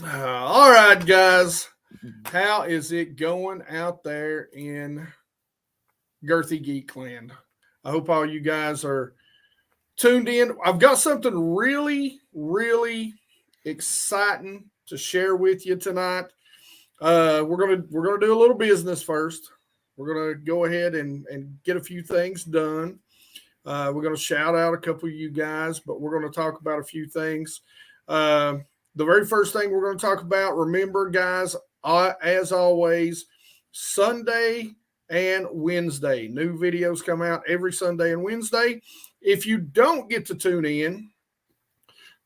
All right, guys. How is it going out there in Girthy Geekland? I hope all you guys are tuned in. I've got something really, really exciting to share with you tonight. We're gonna do a little business first. We're gonna go ahead and get a few things done. We're gonna shout out a couple of you guys, but we're gonna talk about a few things. Uh, the very first thing we're going to talk about, remember, guys, as always, Sunday and Wednesday. New videos come out every Sunday and Wednesday. If you don't get to tune in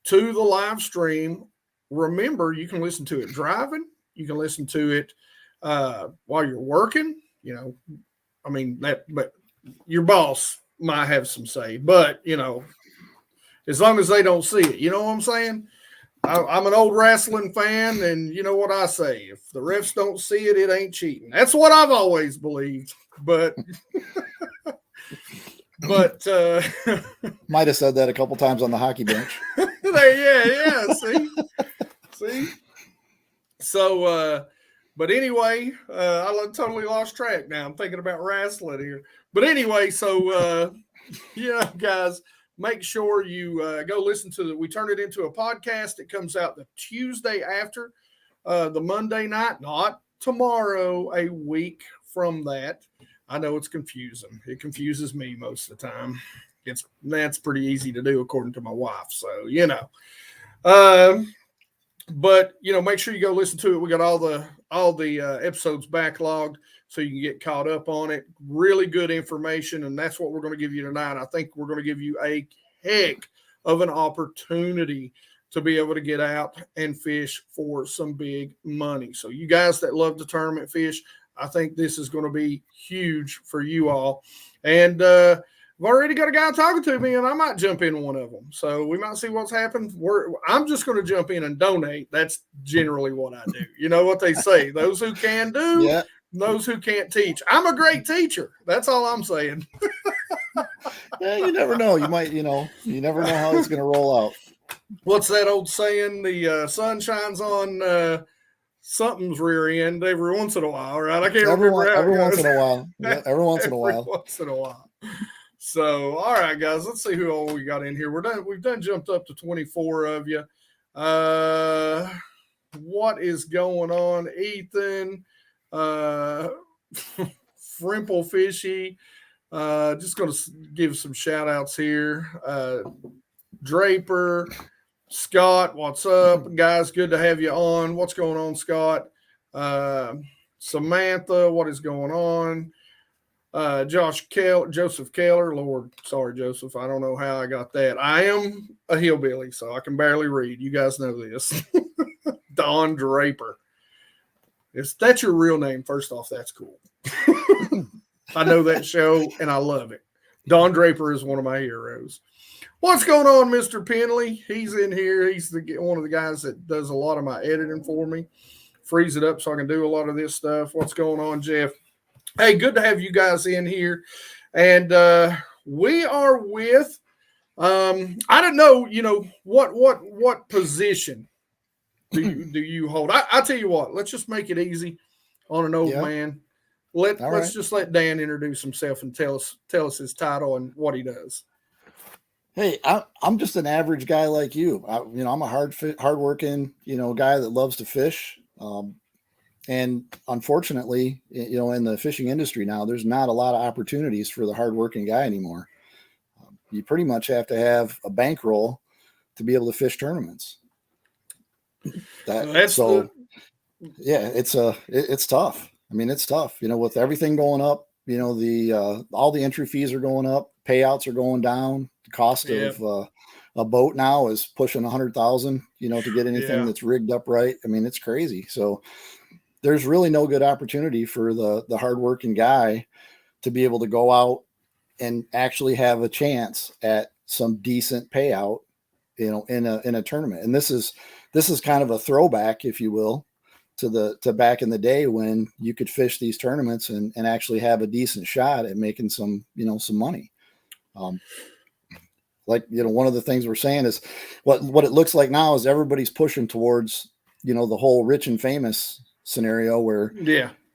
to the live stream, remember you can listen to it driving. You can listen to it while you're working. But your boss might have some say, but as long as they don't see it, you know what I'm saying? I'm an old wrestling fan, and you know what I say: if the refs don't see it, it ain't cheating. That's what I've always believed. But might have said that a couple times on the hockey bench. Yeah. See. So, but anyway, I totally lost track now. I'm thinking about wrestling here. But anyway, so guys. Make sure you go listen to it. We turn it into a podcast. It comes out the Tuesday after the Monday night, not tomorrow, a week from that. I know it's confusing. It confuses me most of the time. That's pretty easy to do according to my wife. So, but make sure you go listen to it. We got all the episodes backlogged, so you can get caught up on it. Really good information, and that's what we're going to give you tonight. I think we're going to give you a heck of an opportunity to be able to get out and fish for some big money. So you guys that love the tournament fish, I think this is going to be huge for you all. And I've already got a guy talking to me, and I might jump in one of them. So we might see what's happened. I'm just going to jump in and donate. That's generally what I do. You know what they say: those who can do. Yeah. Those who can't teach. I'm a great teacher. That's all I'm saying. Yeah, you never know. You never know how it's going to roll out. What's that old saying? The sun shines on something's rear end every once in a while, right? I can't remember. Every once in a while. Yeah, every once in a while. So, all right, guys, let's see who all we got in here. We've done jumped up to 24 of you. What is going on, Ethan? Frimple Fishy. Just going to give some shout outs here. Draper, Scott, what's up, guys? Good to have you on. What's going on, Scott? Samantha, what is going on? Joseph Keller. Lord, sorry, Joseph. I don't know how I got that. I am a hillbilly, so I can barely read. You guys know this. Don Draper. If that's your real name, first off, that's cool. I know that show, and I love it. Don Draper is one of my heroes. What's going on, Mr. Penley? He's in here. He's one of the guys that does a lot of my editing for me. Frees it up so I can do a lot of this stuff. What's going on, Jeff? Hey, good to have you guys in here. And we are with, I don't know, what position do you hold? I tell you what, let's just make it easy on an old man. Let's just let Dan introduce himself and tell us his title and what he does. Hey, I'm just an average guy like you. I'm a hardworking, guy that loves to fish. And unfortunately, in the fishing industry now, there's not a lot of opportunities for the hardworking guy anymore. You pretty much have to have a bankroll to be able to fish tournaments. It's tough. I mean, it's tough, with everything going up, all the entry fees are going up, payouts are going down. The cost of a boat now is pushing $100,000, to get anything that's rigged up right. I mean, it's crazy. So there's really no good opportunity for the hardworking guy to be able to go out and actually have a chance at some decent payout, in a tournament. And this is kind of a throwback, if you will, to back in the day when you could fish these tournaments and actually have a decent shot at making some money. One of the things we're saying is what it looks like now is everybody's pushing towards, the whole rich and famous scenario where,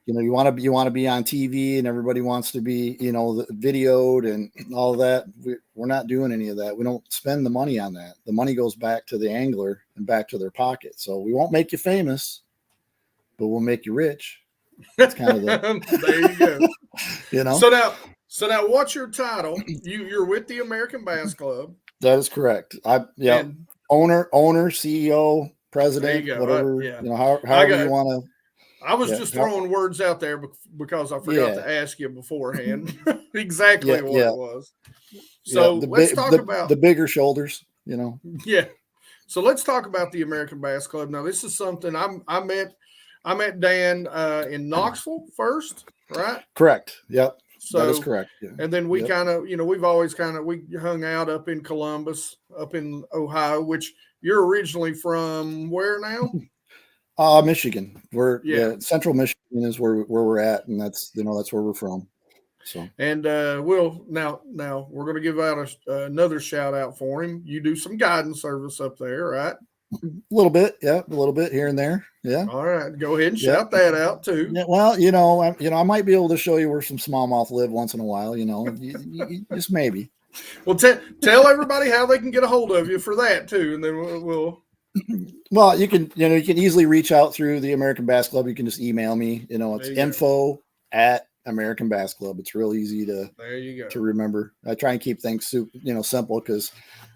you want to be on TV and everybody wants to be, videoed and all of that. We're not doing any of that. We don't spend the money on that. The money goes back to the angler and back to their pocket. So we won't make you famous, but we'll make you rich. That's kind of there you go. So now what's your title? You're with the American Bass Club. That is correct. Owner, CEO, president, whatever, however you want to. I was just throwing words out there because I forgot to ask you beforehand exactly what it was. So let's talk about the bigger shoulders, Yeah. So let's talk about the American Bass Club. Now, this is something I met Dan in Knoxville first, right? Correct. Yep. So that is correct. Yeah. And then we kind of, we've always we hung out up in Columbus, up in Ohio, which you're originally from where now? Michigan. We're Central Michigan is where we're at, and that's where we're from. So and we'll now we're going to give out another shout out for him. You do some guidance service up there, right? A little bit here and there. Yeah. All right, go ahead and shout that out too. Yeah, well, I might be able to show you where some smallmouth live once in a while. Just maybe. Well, tell everybody how they can get a hold of you for that too, and then we'll. Well, you can easily reach out through the American Bass Club. You can just email me. It's info@American Bass Club. It's real easy to remember. I try and keep things simple because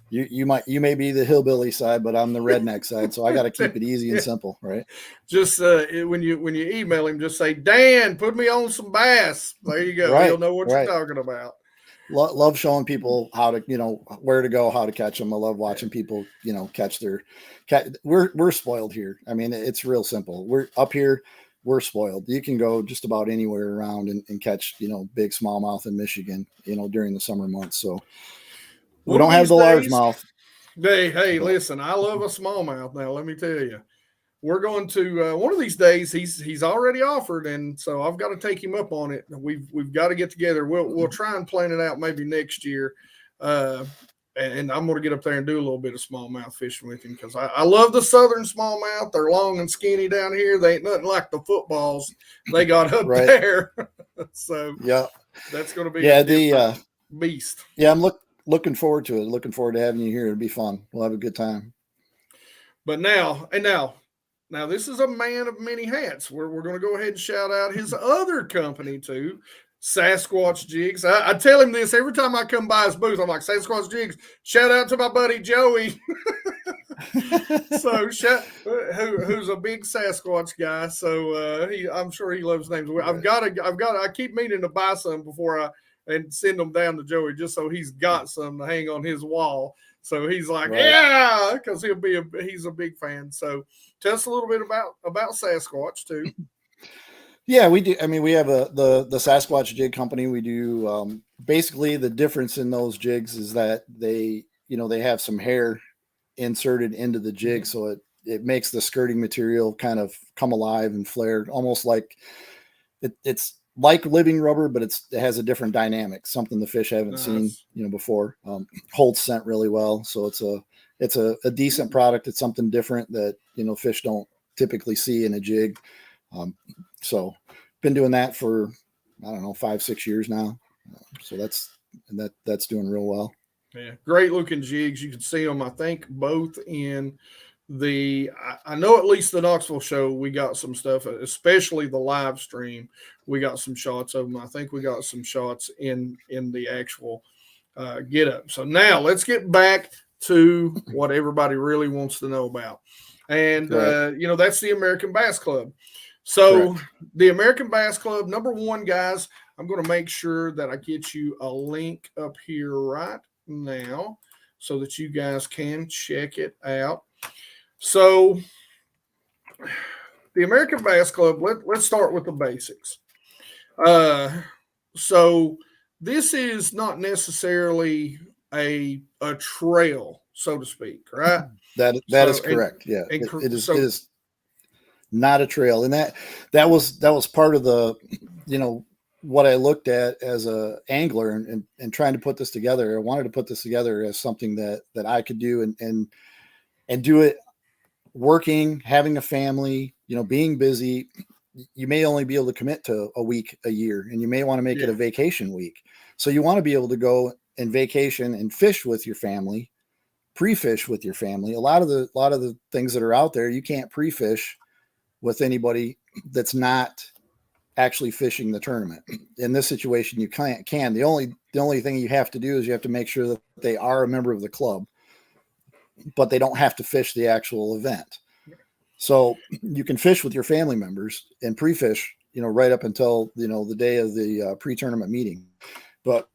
you may be the hillbilly side, but I'm the redneck side, so I got to keep it easy and simple, right? Just when you email him, just say, Dan, put me on some bass. There you go. He'll know what you're talking about. Love showing people how to, where to go, how to catch them. I love watching people, catch their cat. We're spoiled here. I mean, it's real simple. We're up here. We're spoiled. You can go just about anywhere around and catch, big smallmouth in Michigan, during the summer months. So we don't have the largemouth. Hey, listen, I love a smallmouth. Now, let me tell you. We're going to one of these days. He's already offered, and so I've got to take him up on it. We've got to get together. We'll try and plan it out maybe next year, and I'm going to get up there and do a little bit of smallmouth fishing with him because I love the southern smallmouth. They're long and skinny down here. They ain't nothing like the footballs they got up there. So that's going to be the beast. Yeah, I'm looking forward to it. Looking forward to having you here. It'll be fun. We'll have a good time. But now, this is a man of many hats. We're going to go ahead and shout out his other company too, Sasquatch Jigs. I tell him this every time I come by his booth. I'm like, Sasquatch Jigs, shout out to my buddy Joey. So who's a big Sasquatch guy. So I'm sure he loves names. I keep meaning to buy some before and send them down to Joey just so he's got some to hang on his wall. So he's like, because he's a big fan. So tell us a little bit about Sasquatch too. Yeah, we do. I mean, we have the Sasquatch Jig Company. We do basically the difference in those jigs is that they have some hair inserted into the jig, so it makes the skirting material kind of come alive and flare, almost like it's like living rubber, but it has a different dynamic, something the fish haven't seen, before. Holds scent really well. So it's a decent product. It's something different that, fish don't typically see in a jig. So been doing that for, 5-6 years now. So that's doing real well. Yeah. Great looking jigs. You can see them, I think, both in I know at least the Knoxville show, we got some stuff, especially the live stream. We got some shots of them. I think we got some shots in the actual get up. So now let's get back to what everybody really wants to know about. And, that's the American Bass Club. So the American Bass Club, number one, guys, I'm going to make sure that I get you a link up here right now so that you guys can check it out. So the American Bass Club, let's start with the basics. So this is not necessarily a trail, so to speak, right? That is correct. It is not a trail. And that was part of the, what I looked at as a angler and trying to put this together. I wanted to put this together as something that I could do and do it working, having a family, being busy, you may only be able to commit to a week a year, and you may want to make it a vacation week. So you want to be able to go and vacation and fish with your family, pre-fish with your family. A lot of the things that are out there, you can't pre-fish with anybody that's not actually fishing the tournament. In this situation, you can. The only thing you have to do is you have to make sure that they are a member of the club, but they don't have to fish the actual event. So you can fish with your family members and pre-fish, right up until, the day of the pre-tournament meeting. But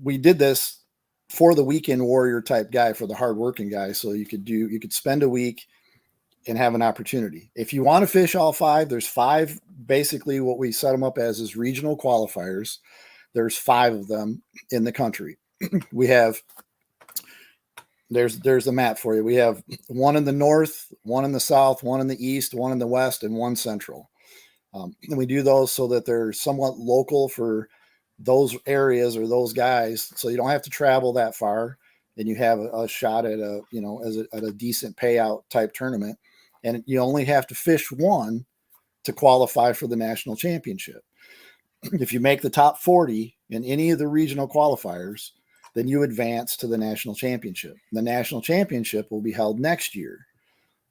we did this for the weekend warrior type guy, for the hardworking guy. So you could spend a week and have an opportunity. If you want to fish all 5, there's 5, basically what we set them up as is regional qualifiers. There's 5 of them in the country. We have, there's the map for you. We have 1 in the north, 1 in the south, 1 in the east, 1 in the west, and 1 central. And we do those so that they're somewhat local for those areas or those guys. So you don't have to travel that far, and you have a shot at at a decent payout type tournament. And you only have to fish 1 to qualify for the national championship. If you make the top 40 in any of the regional qualifiers, then you advance to the national championship. The national championship will be held next year.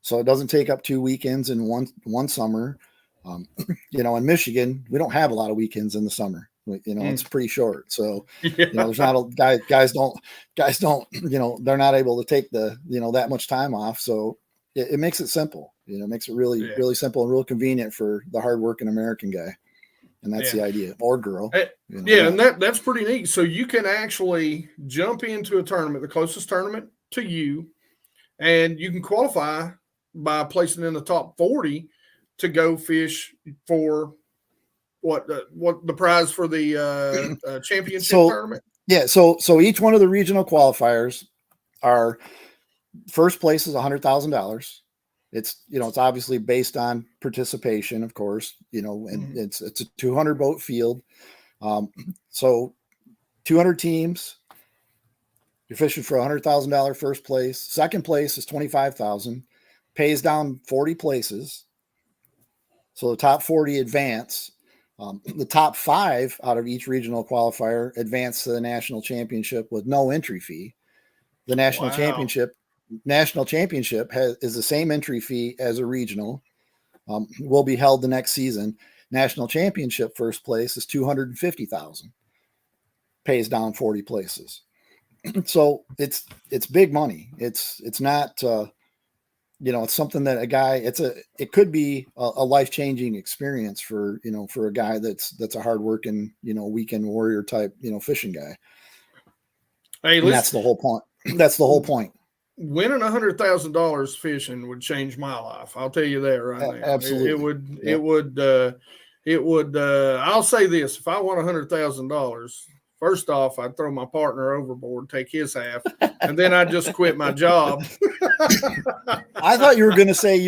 So it doesn't take up 2 weekends in one summer. In Michigan, we don't have a lot of weekends in the summer. It's pretty short. So, there's not guys don't, they're not able to take that much time off. So it makes it simple, it makes it really, really simple and real convenient for the hardworking American guy. And that's the idea, or girl. And that's pretty neat. So you can actually jump into a tournament, the closest tournament to you, and you can qualify by placing in the top 40 to go fish for what the prize for the championship tournament. Yeah. So each one of the regional qualifiers are, first place is $100,000. It's, it's obviously based on participation, of course, and it's a 200 boat field. So 200 teams, you're fishing for $100,000 first place. Second place is $25,000, pays down 40 places. So the top 40 advance. The top 5 out of each regional qualifier advance to the national championship with no entry fee. The national championship is the same entry fee as a regional. Will be held the next season. National championship first place is $250,000, pays down 40 places. So it's big money. It's not it's something that a guy, it could be a life-changing experience for a guy that's a hardworking weekend warrior type fishing guy. Hey, that's the whole point. That's the whole point. Winning $100,000 fishing would change my life. I'll tell you that right now. Absolutely. It would. I'll say this: if I won $100,000, first off, I'd throw my partner overboard, take his half, and then I'd just quit my job. I thought you were going to say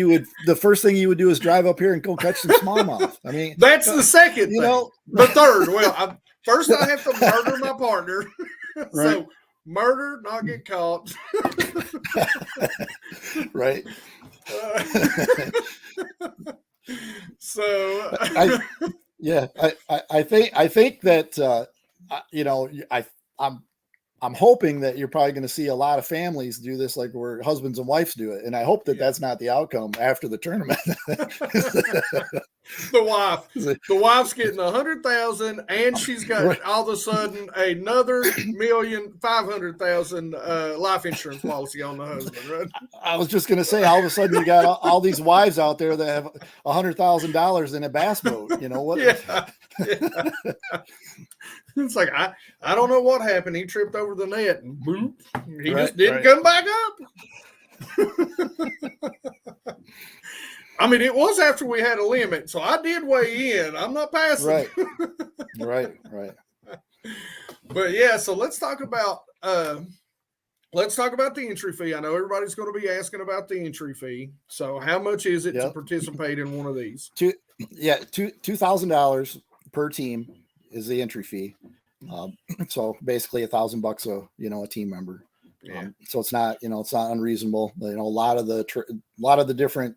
the first thing you would do is drive up here and go catch some smallmouth. I mean, that's the second thing. The third. Well, first I have to murder my partner. Right. So murder, not get caught. Right. So I think that I'm hoping that you're probably going to see a lot of families do this, like where husbands and wives do it, and I hope that that's not the outcome after the tournament. The wife's getting $100,000, and she's got all of a sudden another $1,500,000 life insurance policy on the husband. Right? I was just going to say, all of a sudden you got all these wives out there that have $100,000 in a bass boat. You know what? Yeah. It's like I don't know what happened. He tripped over the net and boop, he just didn't come back up. I mean, it was after we had a limit, so I did weigh in. I'm not passing. Right. But yeah, so let's talk about the entry fee. I know everybody's going to be asking about the entry fee. So how much is it to participate in one of these? $2,000 per team is the entry fee. So basically $1,000 a team member. Yeah. So it's not, it's not unreasonable. A lot of the different,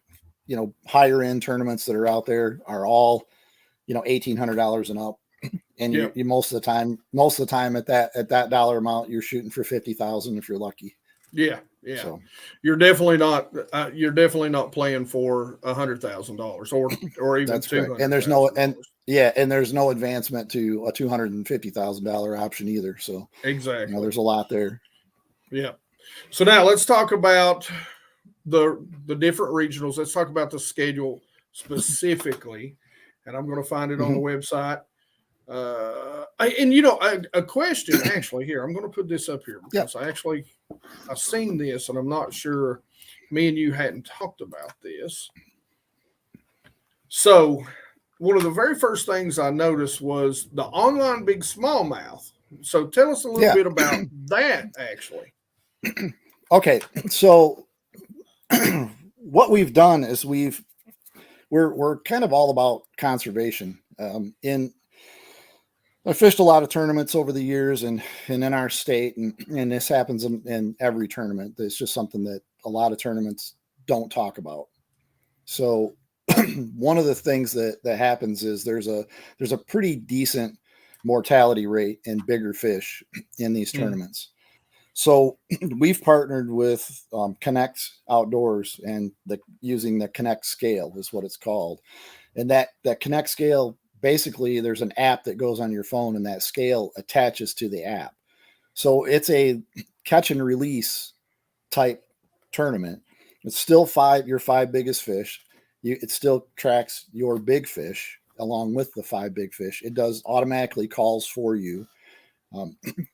higher end tournaments that are out there are all, $1,800 and up. And Yep. you most of the time at that dollar amount, you're shooting for 50,000 if you're lucky. Yeah. Yeah. So you're definitely not playing for $100,000 or even that's correct. $200,000. And there's no advancement to a $250,000 option either. So exactly. there's a lot there. Yeah. So now let's talk about the different regionals. Let's talk about the schedule specifically, and I'm going to find it on the website. A question actually here. I'm going to put this up here because I've seen this, and I'm not sure. Me and you hadn't talked about this. So one of the very first things I noticed was the online big smallmouth. So tell us a little bit about that, actually. Okay, so what we've done is we're kind of all about conservation. I fished a lot of tournaments over the years and in our state, and this happens in every tournament. It's just something that a lot of tournaments don't talk about. So one of the things that happens is there's a pretty decent mortality rate in bigger fish in these tournaments. So we've partnered with Connect Outdoors and using the Connect scale is what it's called. And that Connect scale, basically there's an app that goes on your phone and that scale attaches to the app. So it's a catch and release type tournament. It's still your five biggest fish. It still tracks your big fish along with the five big fish. It does automatically calls for you.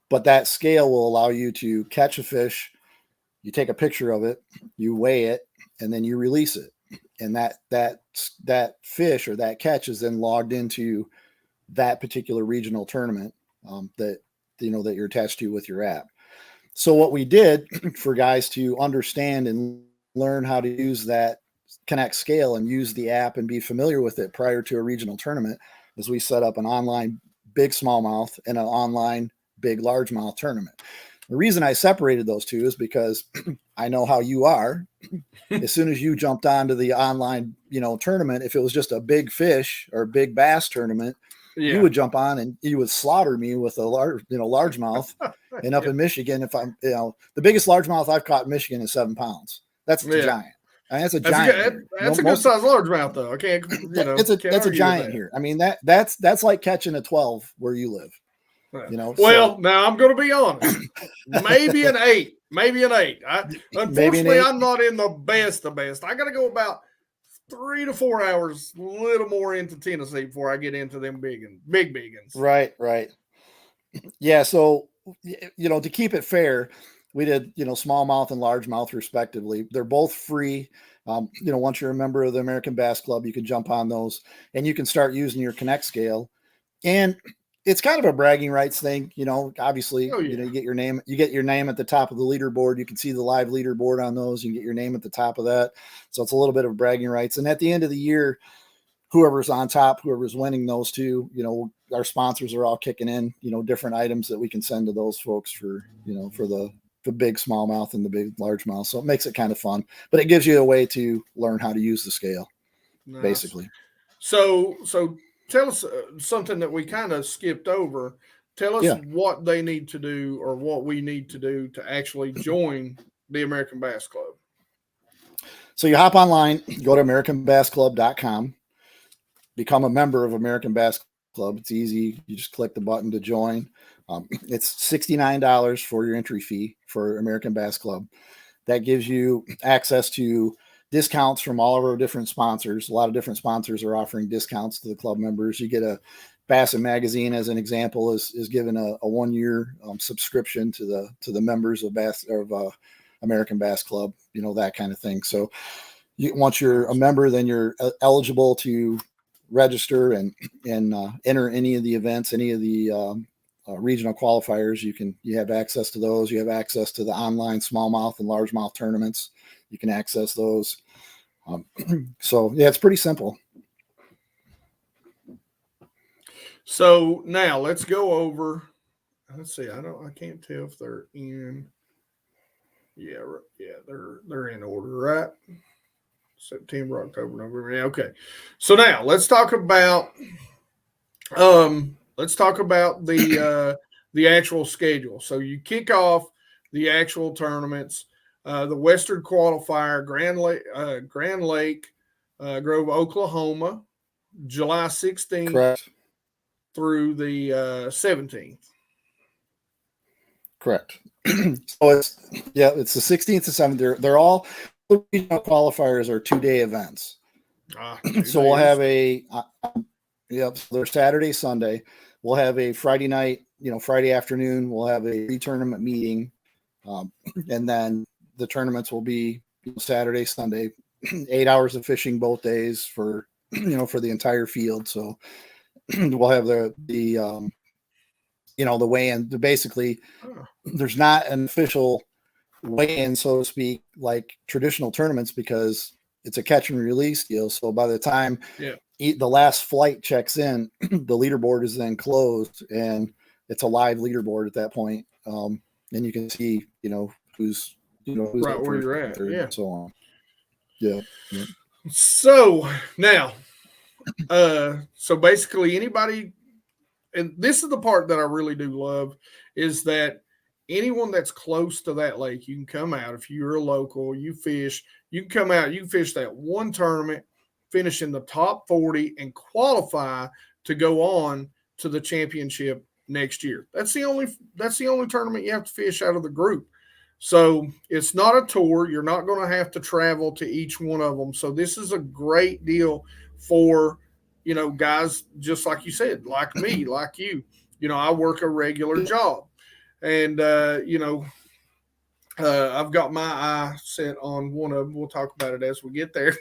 But that scale will allow you to catch a fish. You take a picture of it, you weigh it, and then you release it. And that fish or that catch is then logged into that particular regional tournament that you're attached to with your app. So what we did for guys to understand and learn how to use that Connect scale and use the app and be familiar with it prior to a regional tournament is we set up an online big smallmouth and an online big largemouth tournament. The reason I separated those two is because I know how you are. As soon as you jumped onto the online, tournament, if it was just a big fish or big bass tournament, you would jump on and you would slaughter me with a largemouth. And up in Michigan, if I'm, the biggest largemouth I've caught in Michigan is 7 pounds. That's a giant. I mean, that's a giant. That's a good size largemouth, though. I can't, that's a giant here. I mean, that's like catching a 12 where you live. Well, now I'm going to be honest. Maybe an 8. Unfortunately, I'm not in the best. I got to go about 3 to 4 hours, a little more into Tennessee before I get into them big uns. Right. Yeah. So, to keep it fair, we did, smallmouth and largemouth respectively. They're both free. Once you're a member of the American Bass Club, you can jump on those and you can start using your Connect scale. And it's kind of a bragging rights thing, obviously, you get your name at the top of the leaderboard. You can see the live leaderboard on those. You can get your name at the top of that. So it's a little bit of bragging rights. And at the end of the year, whoever's on top, whoever's winning those two, our sponsors are all kicking in, different items that we can send to those folks for the big smallmouth and the big largemouth. So it makes it kind of fun, but it gives you a way to learn how to use the scale, basically. So tell us something that we kind of skipped over. Tell us what they need to do or what we need to do to actually join the American Bass Club. So you hop online, go to AmericanBassClub.com, become a member of American Bass Club. It's easy. You just click the button to join. It's $69 for your entry fee for American Bass Club. That gives you access to discounts from all of our different sponsors. A lot of different sponsors are offering discounts to the club members. You get a Bassin Magazine, as an example, is given a 1-year subscription to the members of American Bass Club, that kind of thing. So once you're a member, then you're eligible to register and enter any of the events, any of the regional qualifiers. You have access to those. You have access to the online smallmouth and largemouth tournaments. You can access those. So it's pretty simple. So now let's go over. Let's see. I can't tell if they're in. Yeah, they're in order, right? September, October, November. Yeah, okay. So now let's talk about the actual schedule. So you kick off the actual tournaments. The Western Qualifier, Grand Lake Grove, Oklahoma, July 16th Correct. through the 17th. Correct. So it's the 16th to 7th. They're all the regional qualifiers are 2-day events. So we'll have so they're Saturday, Sunday. We'll have a Friday night, Friday afternoon. We'll have a pre-tournament meeting, and then the tournaments will be Saturday, Sunday. 8 hours of fishing both days for for the entire field. So we'll have the weigh-in. Basically, there's not an official weigh-in, so to speak, like traditional tournaments because it's a catch and release deal. So by the time the last flight checks in, the leaderboard is then closed, and it's a live leaderboard at that point. And you can see, who's right where you're at, and so on. Yeah. So now, so basically anybody, and this is the part that I really do love, is that anyone that's close to that lake, you can come out. If you're a local, you fish, you can come out, you can fish that one tournament, finish in the top 40, and qualify to go on to the championship next year. That's the only tournament you have to fish out of the group. So it's not a tour. You're not going to have to travel to each one of them. So this is a great deal for, guys just like you said, like me, like you. I work a regular job. And, I've got my eye set on one of them. We'll talk about it as we get there.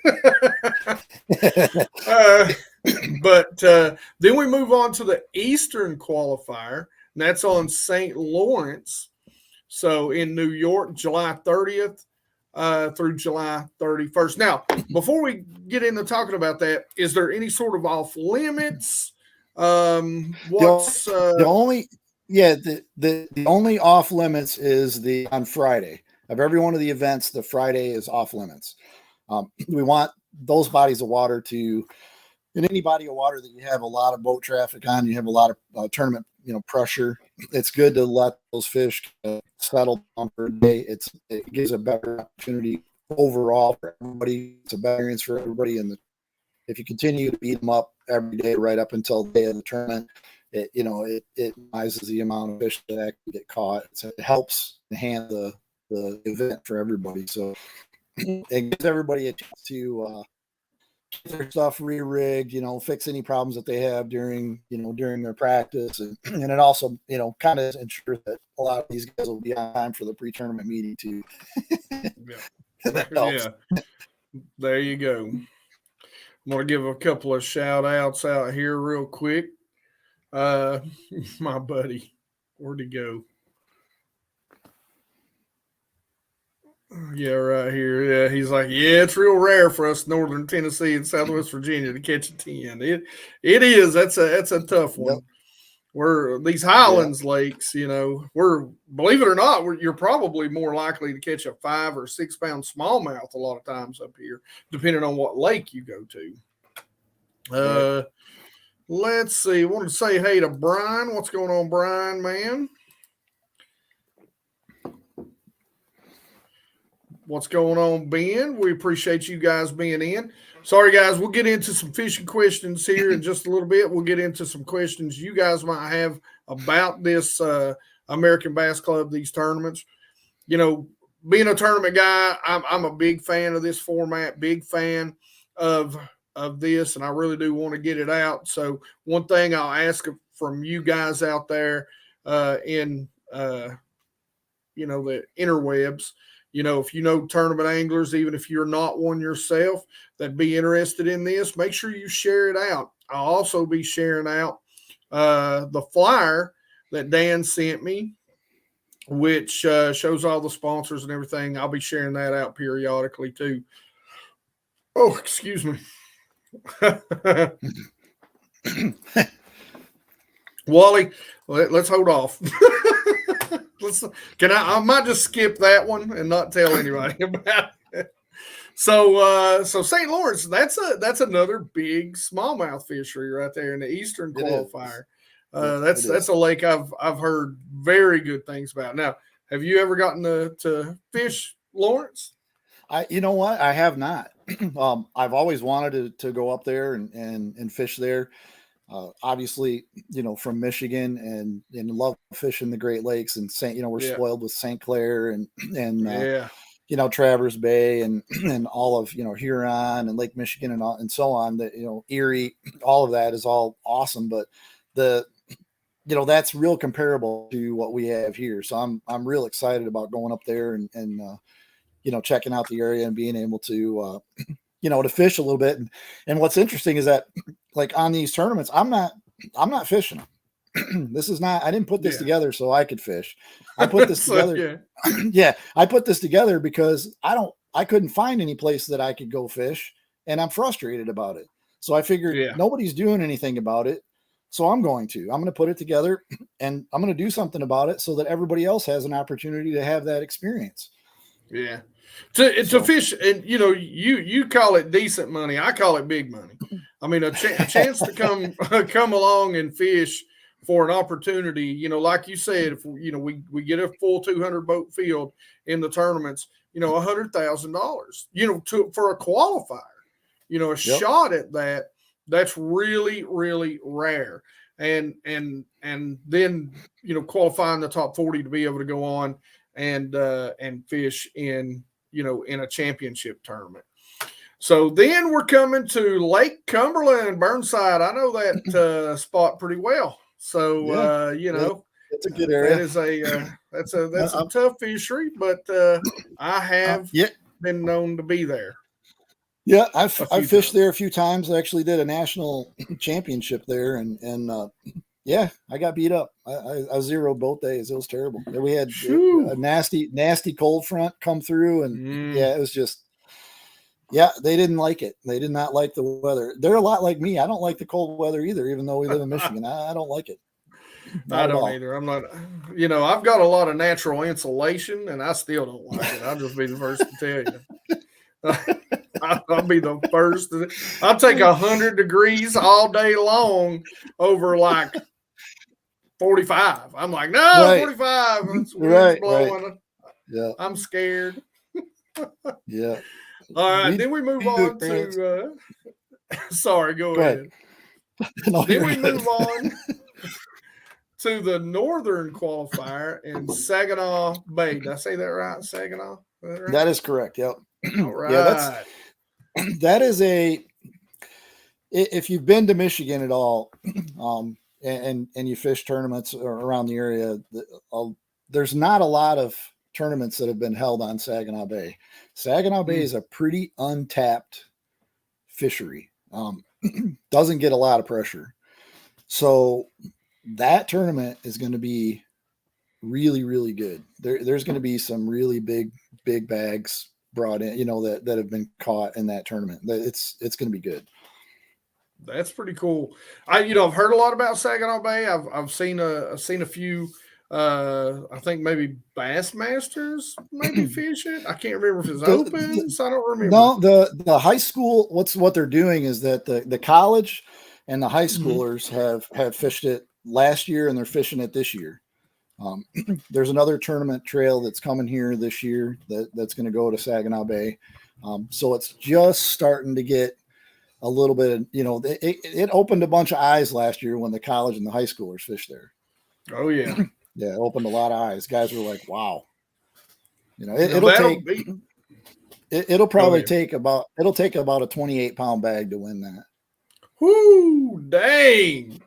But then we move on to the Eastern Qualifier, and that's on St. Lawrence. So in New York, July 30th through July 31st. Now, before we get into talking about that, is there any sort of off limits? The only off limits is on Friday of every one of the events. The Friday is off limits. We want those bodies of water in any body of water that you have a lot of boat traffic on, you have a lot of tournament, pressure. It's good to let those fish settle down for a day. It gives a better opportunity overall for everybody. It's a better experience for everybody. And if you continue to beat them up every day right up until the day of the tournament, it minimizes the amount of fish that actually get caught. So it helps enhance the event for everybody. So it gives everybody a chance to get their stuff re-rigged, fix any problems that they have during their practice. And it also, kind of ensures that a lot of these guys will be on time for the pre-tournament meeting too. That helps. Yeah. There you go. I'm going to give a couple of shout outs out here real quick. My buddy, where'd he go? Yeah, right here. Yeah, he's like, it's real rare for us Northern Tennessee and Southwest Virginia to catch a 10. It is. That's a tough one. Yep. We're these Highlands lakes, we're, believe it or not, you're probably more likely to catch a 5 or 6 pound smallmouth a lot of times up here, depending on what lake you go to. Let's see. I want to say hey to Brian. What's going on, Brian, man? What's going on, Ben? We appreciate you guys being in. Sorry, guys. We'll get into some fishing questions here in just a little bit. We'll get into some questions you guys might have about this American Bass Club, these tournaments. Being a tournament guy, I'm a big fan of this format, big fan of this, and I really do want to get it out. So one thing I'll ask from you guys out there in the interwebs, if you know tournament anglers, even if you're not one yourself, that'd be interested in this, make sure you share it out. I'll also be sharing out the flyer that Dan sent me, which shows all the sponsors and everything. I'll be sharing that out periodically too. Oh, excuse me. Wally, let's hold off. I might just skip that one and not tell anybody about it. So St. Lawrence, that's another big smallmouth fishery right there in the eastern qualifier. That's a lake I've heard very good things about. Now, have you ever gotten to fish Lawrence? You know what? I have not. I've always wanted to go up there and fish there. Obviously, from Michigan and love fishing the Great Lakes and we're spoiled with St. Clair and Traverse Bay and all of Huron and Lake Michigan and so on. That Erie, all of that is all awesome, but that's real comparable to what we have here. So I'm real excited about going up there and checking out the area and being able to to fish a little bit. And what's interesting is that like on these tournaments, I'm not fishing them. This is not, I didn't put this together so I could fish. I put this together. I put this together because I couldn't find any place that I could go fish, and I'm frustrated about it. So I figured nobody's doing anything about it. So I'm going to put it together and I'm going to do something about it so that everybody else has an opportunity to have that experience. Yeah. To fish, and you call it decent money. I call it big money. I mean, a chance to come along and fish for an opportunity, like you said, if we get a full 200 boat field in the tournaments, $100,000, for a qualifier, shot at that's really, really rare. And then, qualifying the top 40 to be able to go on and fish in a championship tournament. So then we're coming to Lake Cumberland, Burnside. I know that spot pretty well. So it's a good area. That's a tough fishery, but I have been known to be there. Yeah, I've fished there a few times. I actually did a national championship there, and I got beat up. I zeroed both days. It was terrible. We had a nasty cold front come through, and it was just. Yeah, they didn't like it. They did not like the weather. They're a lot like me. I don't like the cold weather either, even though we live in Michigan. I don't like it. I don't either. I'm not, I've got a lot of natural insulation and I still don't like it. I'll just be the first to tell you. I'll be the first. I'll take 100 degrees all day long over like 45. I'm like, no, 45. It's wind's blowing. Right. Yeah. I'm scared. Yeah. All right, then we move on to sorry, go ahead. No, then we move on to the northern qualifier in Saginaw Bay. Did I say that right? Saginaw? That is correct. Yep. All right. That is if you've been to Michigan at all, and you fish tournaments around the area, there's not a lot of tournaments that have been held on Saginaw Bay. Saginaw Bay is a pretty untapped fishery. Doesn't get a lot of pressure. So that tournament is going to be really, really good. There's going to be some really big bags brought in, that have been caught in that tournament. It's going to be good. That's pretty cool. I've heard a lot about Saginaw Bay. I've seen a few. I think maybe Bassmasters maybe fish it. I can't remember if it's open, so I don't remember. No, the high school. What they're doing is that the college and the high schoolers have fished it last year, and they're fishing it this year. There's another tournament trail that's coming here this year that's going to go to Saginaw Bay. So it's just starting to get a little bit of, it opened a bunch of eyes last year when the college and the high schoolers fished there. Oh yeah. Yeah. It opened a lot of eyes. Guys were like, wow, it'll probably take about a 28-pound bag to win that. Whoo, dang.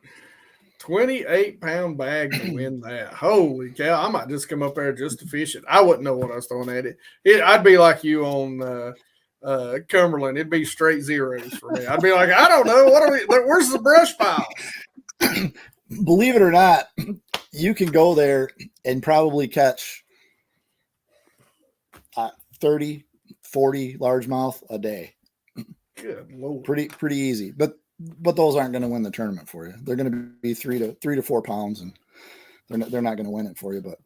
28-pound bag to win that. Holy cow. I might just come up there just to fish it. I wouldn't know what I was throwing at it. I'd be like you on Cumberland. It'd be straight zeros for me. I'd be like, I don't know. Where's the brush pile? Believe it or not, you can go there and probably catch 30, 40 largemouth a day. Good Lord. Pretty easy. But those aren't going to win the tournament for you. They're going to be 3 to 4 pounds, and they're not going to win it for you. But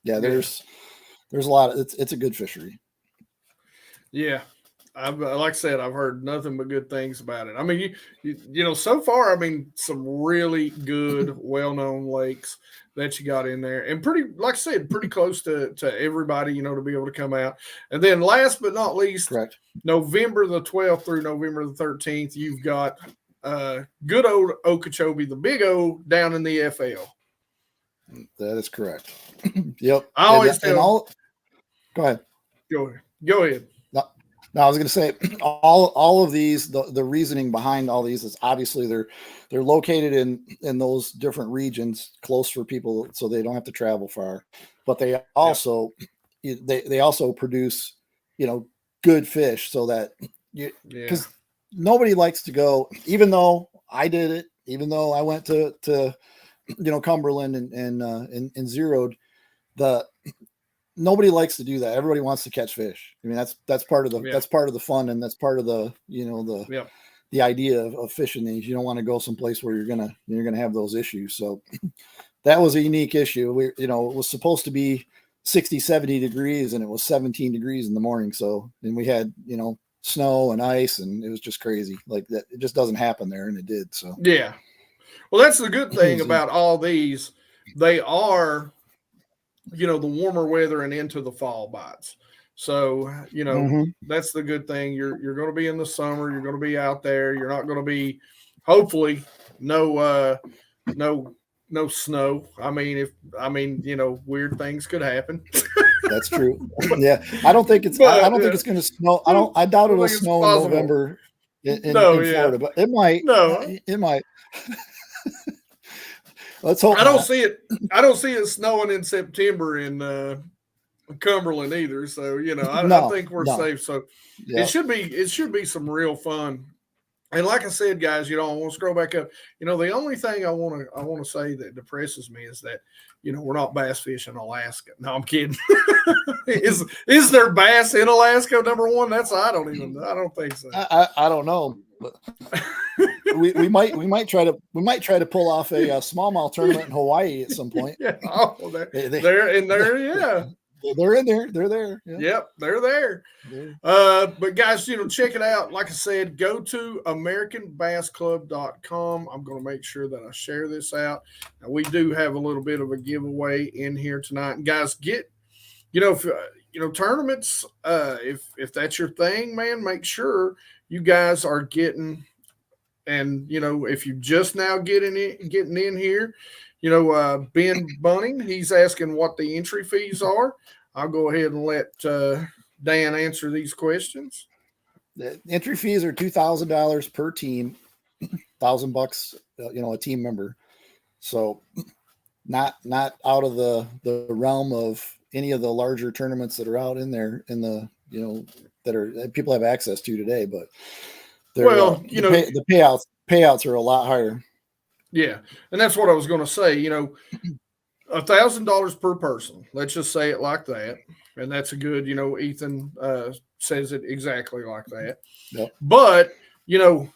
Yeah, there's a lot of it's a good fishery. Yeah. Like I said, I've heard nothing but good things about it. I mean, so far, I mean, some really good, well-known lakes that you got in there, and pretty, like I said, pretty close to everybody, to be able to come out. And then, last but not least, Correct. November the 12th through November the 13th, you've got good old Okeechobee, the Big O, down in the FL. That is correct. Yep. I always tell. Go ahead. Go ahead. No, I was going to say all of these. The reasoning behind all these is obviously they're located in those different regions, close for people, so they don't have to travel far. But they also they also produce good fish, so that because nobody likes to go. Even though I did it, even though I went to Cumberland and zeroed, nobody likes to do that. Everybody wants to catch fish. I mean, that's part of the that's part of the fun, and that's part of the the idea of fishing these. You don't want to go someplace where you're gonna have those issues. So that was a unique issue. It was supposed to be 60, 70 degrees, and it was 17 degrees in the morning. So, and we had snow and ice, and it was just crazy. Like that, it just doesn't happen there, and it did. So yeah. Well, that's the good thing about all these. They are, the warmer weather and into the fall bites. So, that's the good thing. You're going to be in the summer. You're going to be out there. You're not going to be, hopefully, no snow. I mean, weird things could happen. That's true. Yeah, I don't think it's. I don't think it's going to snow. I doubt it'll snow in November in Florida, but it might. No, it might. Let's hope. I don't see it snowing in September in Cumberland either. So I think we're safe. So it should be some real fun. And like I said, guys, I want to scroll back up. The only thing I want to say that depresses me is that we're not bass fishing Alaska. No, I'm kidding. Is there bass in Alaska? Number one, I don't think so. I don't know. But we might try to pull off a smallmouth tournament in Hawaii at some point. Yeah, they're in there. Yeah, they're in there. They're there. Yeah. Yep, they're there. But guys, check it out. Like I said, go to AmericanBassClub.com. I'm going to make sure that I share this out. Now, we do have a little bit of a giveaway in here tonight, and guys, get if tournaments. If that's your thing, man, make sure you guys are getting, and if you just now getting in here, Ben Bunning, he's asking what the entry fees are. I'll go ahead and let Dan answer these questions. The entry fees are $2,000 per team, $1,000, a team member. So not out of the realm of any of the larger tournaments that are out in there in the that people have access to today, but the payouts are a lot higher. Yeah, and that's what I was going to say. $1,000 per person. Let's just say it like that, and that's a good. Ethan says it exactly like that. Yep. But you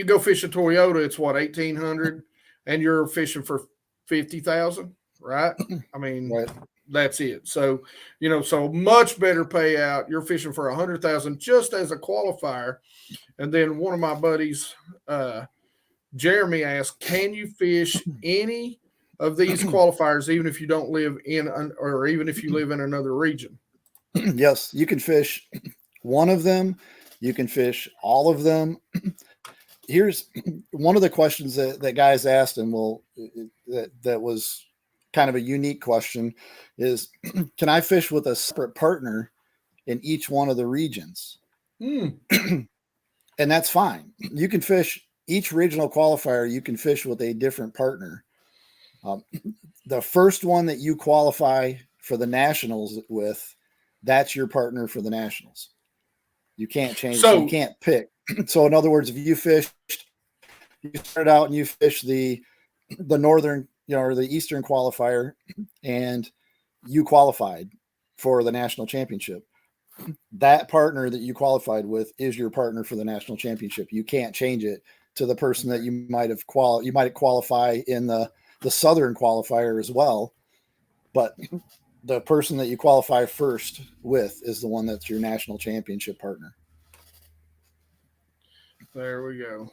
go fish a Toyota, it's what, $1,800, and you're fishing for $50,000, right? I mean. Right. That's it. So, so much better payout. You're fishing for $100,000 just as a qualifier. And then one of my buddies, Jeremy, asked, can you fish any of these qualifiers, even if you don't live or even if you live in another region? Yes, you can fish one of them. You can fish all of them. Here's one of the questions that guys asked, and that was kind of a unique question is, can I fish with a separate partner in each one of the regions? And that's fine. You can fish each regional qualifier. You can fish with a different partner. The first one that you qualify for the nationals with, that's your partner for the nationals. You can't change. So you can't pick. So in other words, if you started out and you fish the northern, or the Eastern qualifier, and you qualified for the national championship, that partner that you qualified with is your partner for the national championship. You can't change it to the person that you might qualify in the Southern qualifier as well. but the person that you qualify first with is the one that's your national championship partner. There we go.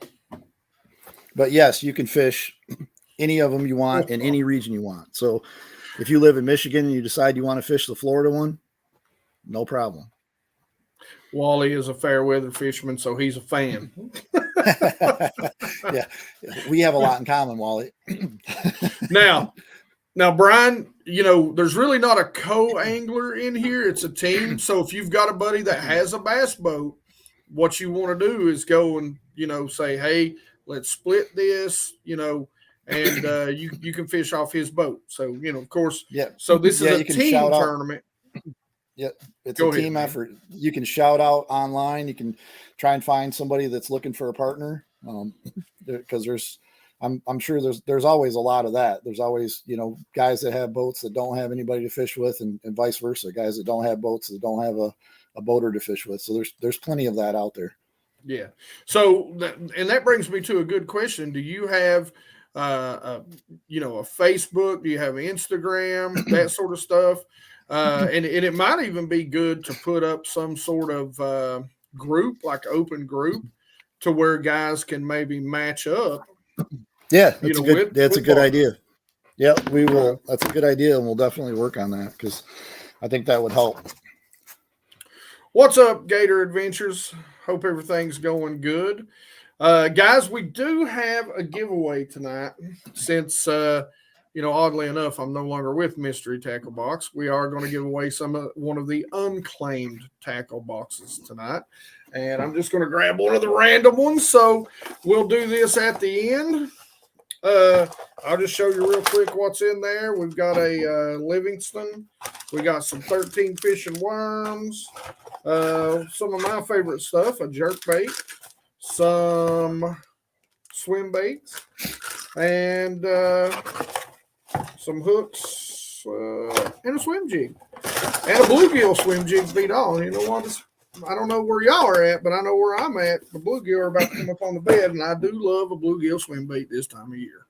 But yes, you can fish any of them you want in any region you want. So if you live in Michigan and you decide you want to fish the Florida one, no problem. Wally is a fair weather fisherman, so he's a fan. Yeah, we have a lot in common, Wally. Now, Brian, there's really not a co-angler in here. It's a team. So if you've got a buddy that has a bass boat, what you want to do is go and, say, hey, let's split this, and you can fish off his boat. So, of course, yeah. So this is a team tournament. Yep. It's a team effort. You can shout out online. You can try and find somebody that's looking for a partner. Because I'm sure there's always a lot of that. There's always, guys that have boats that don't have anybody to fish with, and vice versa. Guys that don't have boats that don't have a boater to fish with. So there's plenty of that out there. Yeah. So that brings me to a good question. Do you have a Facebook? Do you have Instagram? That sort of stuff? And it might even be good to put up some sort of group, like open group, to where guys can maybe match up. Yeah, that's a good idea. Yeah, we will. That's a good idea, and we'll definitely work on that because I think that would help. What's up, Gator Adventures? Hope everything's going good. Guys, we do have a giveaway tonight since, oddly enough, I'm no longer with Mystery Tackle Box. We are going to give away one of the unclaimed tackle boxes tonight. And I'm just going to grab one of the random ones. So we'll do this at the end. I'll just show you real quick what's in there. We've got a Livingston. We got some 13 fish and worms. Some of my favorite stuff, a jerkbait, some swim baits, and some hooks, and a swim jig. And a bluegill swim jig beat all. You know what? I don't know where y'all are at, but I know where I'm at. The bluegill are about to come up on the bed, and I do love a bluegill swim bait this time of year.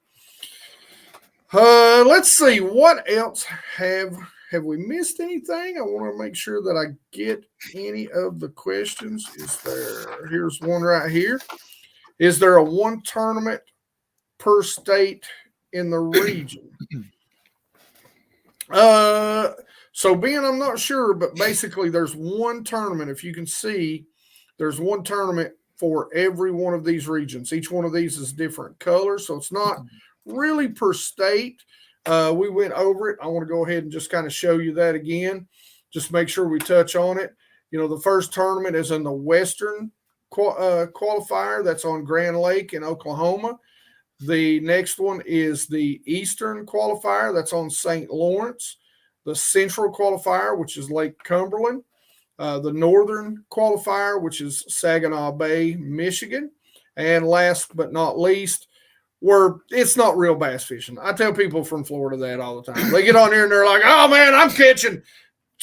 Let's see. What else have we missed anything? I want to make sure that I get any of the questions. Here's one right here. Is there a one tournament per state in the region? So Ben, I'm not sure, but basically there's one tournament. If you can see, there's one tournament for every one of these regions. Each one of these is different colors, so it's not really per state. We went over it. I want to go ahead and just kind of show you that again. Just make sure we touch on it. The first tournament is in the Western qualifier. That's on Grand Lake in Oklahoma. The next one is the Eastern qualifier. That's on St. Lawrence. The Central qualifier, which is Lake Cumberland. The Northern qualifier, which is Saginaw Bay, Michigan. And last but not least, where it's not real bass fishing. I tell people from Florida that all the time. They get on here and they're like, oh, man, I'm catching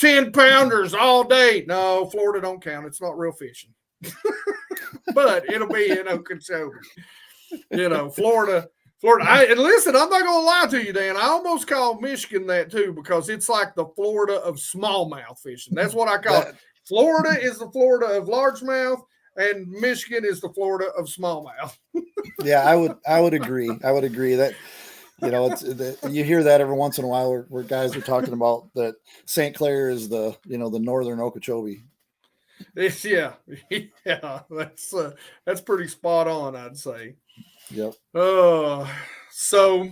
10-pounders all day. No, Florida don't count. It's not real fishing. But it'll be in Okeechobee. Florida. And listen, I'm not going to lie to you, Dan. I almost call Michigan that too because it's like the Florida of smallmouth fishing. That's what I call it. Florida is the Florida of largemouth, and Michigan is the Florida of smallmouth. Yeah, I would agree. I would agree that you hear that every once in a while where guys are talking about that St. Clair is the the northern Okeechobee. Yeah, that's pretty spot on, I'd say. Yep. So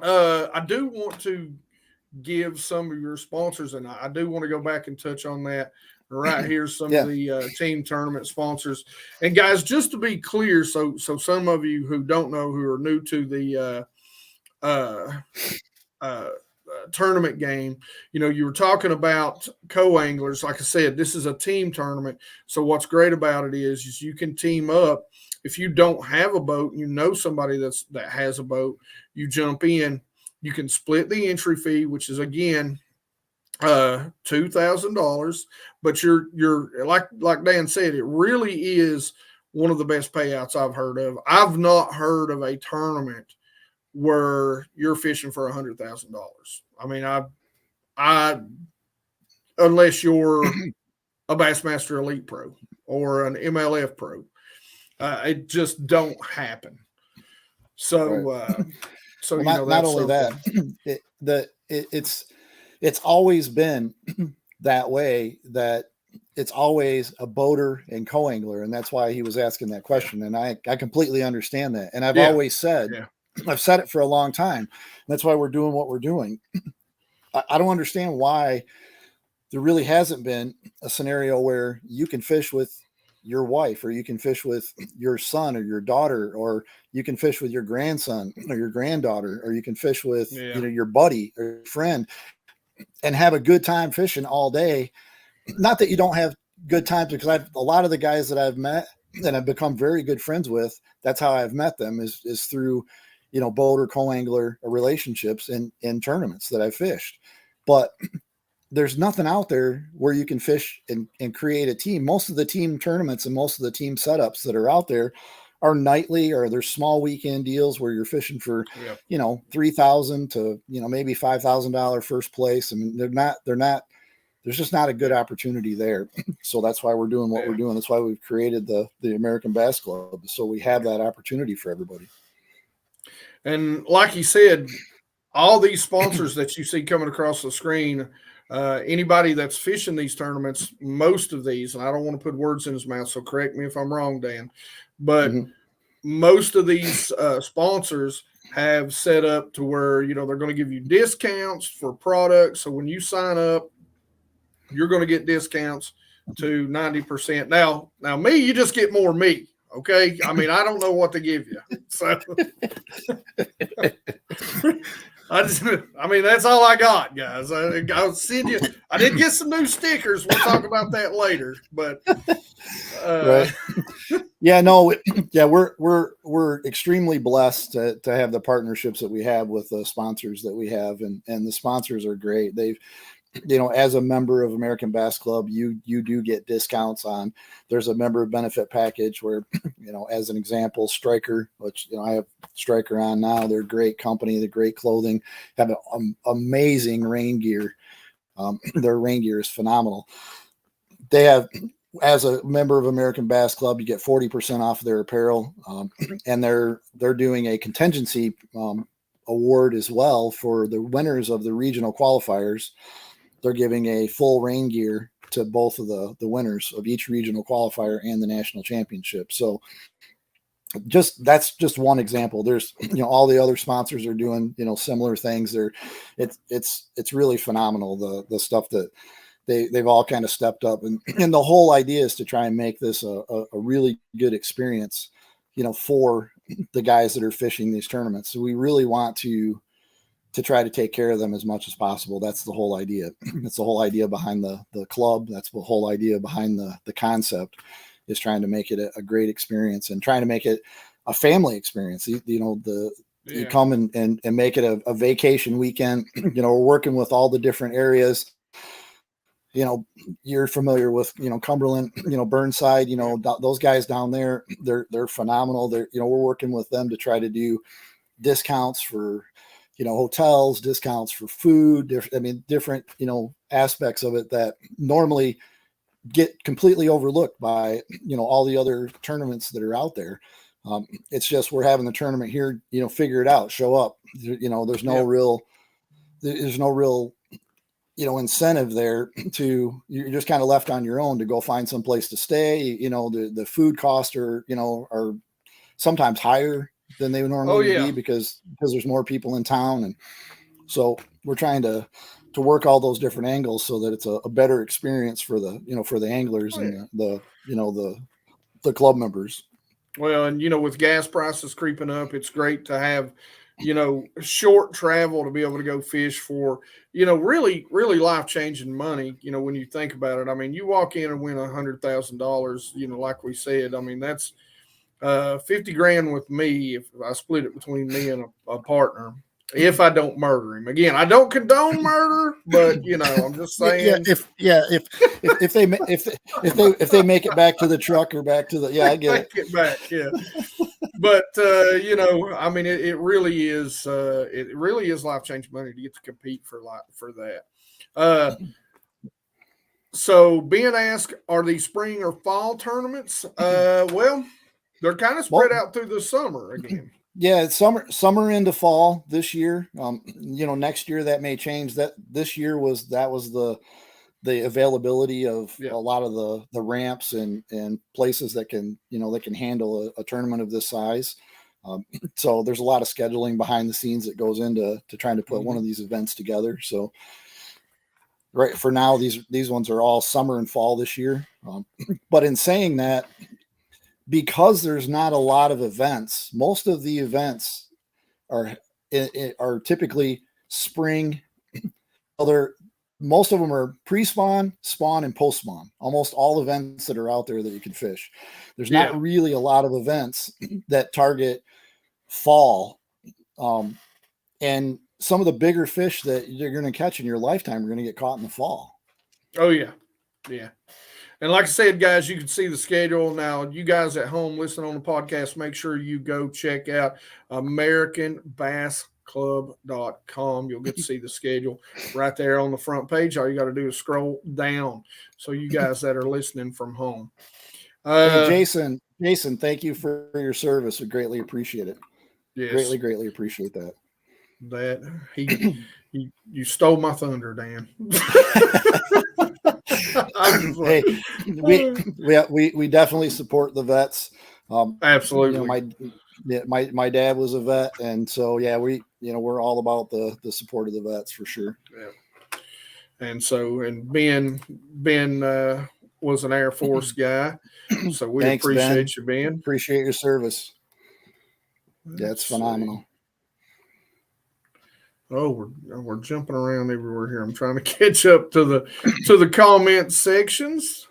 I do want to give some of your sponsors, and I do want to go back and touch on that. Right here's some of the team tournament sponsors. And guys, just to be clear, so some of you who don't know, who are new to the tournament game, you were talking about co-anglers. Like I said, this is a team tournament. So what's great about it is you can team up. If you don't have a boat and somebody that has a boat, you jump in. You can split the entry fee, which is again $2,000. But you're like Dan said, it really is one of the best payouts I've heard of. I've not heard of a tournament where you're fishing for $100,000. I mean, I unless you're a Bassmaster Elite Pro or an MLF Pro, it just don't happen. So, Right. so well, you know, not that's only that, it's always been that way, that it's always a boater and co-angler, and that's why he was asking that question. And I completely understand that. And I've always said, I've said it for a long time. That's why we're doing what we're doing. I don't understand why there really hasn't been a scenario where you can fish with your wife, or you can fish with your son or your daughter, or you can fish with your grandson or your granddaughter, or you can fish with your buddy or your friend and have a good time fishing all day. Not that you don't have good times, because a lot of the guys that I've met and I've become very good friends with, that's how I've met them is through, boat or co-angler relationships in tournaments that I've fished. But there's nothing out there where you can fish and create a team. Most of the team tournaments and most of the team setups that are out there are nightly, or there's small weekend deals where you're fishing for, $3,000 to, maybe $5,000 first place. I mean, there's just not a good opportunity there. So that's why we're doing what we're doing. That's why we've created the American Bass Club. So we have that opportunity for everybody. And like you said, all these sponsors that you see coming across the screen, anybody that's fishing these tournaments, most of these, and I don't want to put words in his mouth, so correct me if I'm wrong, Dan, but most of these sponsors have set up to where, they're going to give you discounts for products. So when you sign up, you're going to get discounts to 90%. Now me, you just get more me. Okay. I mean, I don't know what to give you. So I mean, that's all I got, guys. I'll send you. I did get some new stickers. We'll talk about that later. But right. Yeah, no, yeah, we're extremely blessed to have the partnerships that we have with the sponsors that we have, and the sponsors are great. They've, as a member of American Bass Club, you do get discounts on. There's a member benefit package where, as an example, Striker, which I have Striker on now. They're a great company, they're great clothing, have an amazing rain gear. Their rain gear is phenomenal. They have, as a member of American Bass Club, you get 40% off of their apparel, and they're doing a contingency award as well for the winners of the regional qualifiers. They're giving a full rain gear to both of the winners of each regional qualifier and the national championship. So that's just one example. There's, all the other sponsors are doing, similar things. It's really phenomenal. The stuff that they've all kind of stepped up, and the whole idea is to try and make this a really good experience, for the guys that are fishing these tournaments. So we really want to try to take care of them as much as possible. That's the whole idea. That's the whole idea behind the club. That's the whole idea behind the concept, is trying to make it a great experience and trying to make it a family experience. You come and make it a vacation weekend. We're working with all the different areas. You're familiar with, Cumberland, Burnside, those guys down there, they're phenomenal. We're working with them to try to do discounts for, hotels, discounts for food, different, aspects of it that normally get completely overlooked by, all the other tournaments that are out there. It's just, we're having the tournament here, figure it out, show up, there's no real, incentive there you're just kind of left on your own to go find some place to stay. The food costs are sometimes higher than they would normally be because there's more people in town. And so we're trying to work all those different angles so that it's a better experience for the anglers and the club members. Well, and with gas prices creeping up, it's great to have, short travel to be able to go fish for, really, really life-changing money, when you think about it. I mean, you walk in and win $100,000, like we said, I mean, that's $50,000 with me if I split it between me and a partner. If I don't murder him. Again, I don't condone murder, but I'm just saying. If they make it back to the truck or back to the I get it back, but I mean, it really is life-changing money to get to compete for that. So being asked, are these spring or fall tournaments? Well, they're kind of spread out through the summer again. Yeah, it's summer into fall this year. Next year that may change. That this year was the availability of a lot of the ramps and places that can handle a tournament of this size. So there's a lot of scheduling behind the scenes that goes into trying to put one of these events together. So right for now, these ones are all summer and fall this year. But in saying that, because there's not a lot of events, most of the events are typically spring. Most of them are pre-spawn, spawn, and post-spawn. Almost all events that are out there that you can fish. There's not really a lot of events that target fall. And some of the bigger fish that you're going to catch in your lifetime are going to get caught in the fall. Oh, yeah. Yeah. And like I said, guys, you can see the schedule. Now, you guys at home listening on the podcast, make sure you go check out AmericanBassClub.com. You'll get to see the schedule right there on the front page. All you got to do is scroll down. So you guys that are listening from home. Hey, Jason, thank you for your service. We greatly appreciate it. Yes. Greatly appreciate that. You stole my thunder, Dan. Hey, we definitely support the vets. Absolutely. My dad was a vet, and so we're all about the support of the vets for sure. Yeah. And so, and Ben was an Air Force guy, so we appreciate you, Ben. Appreciate your service. That's phenomenal. Oh, we're jumping around everywhere here. I'm trying to catch up to the comment sections.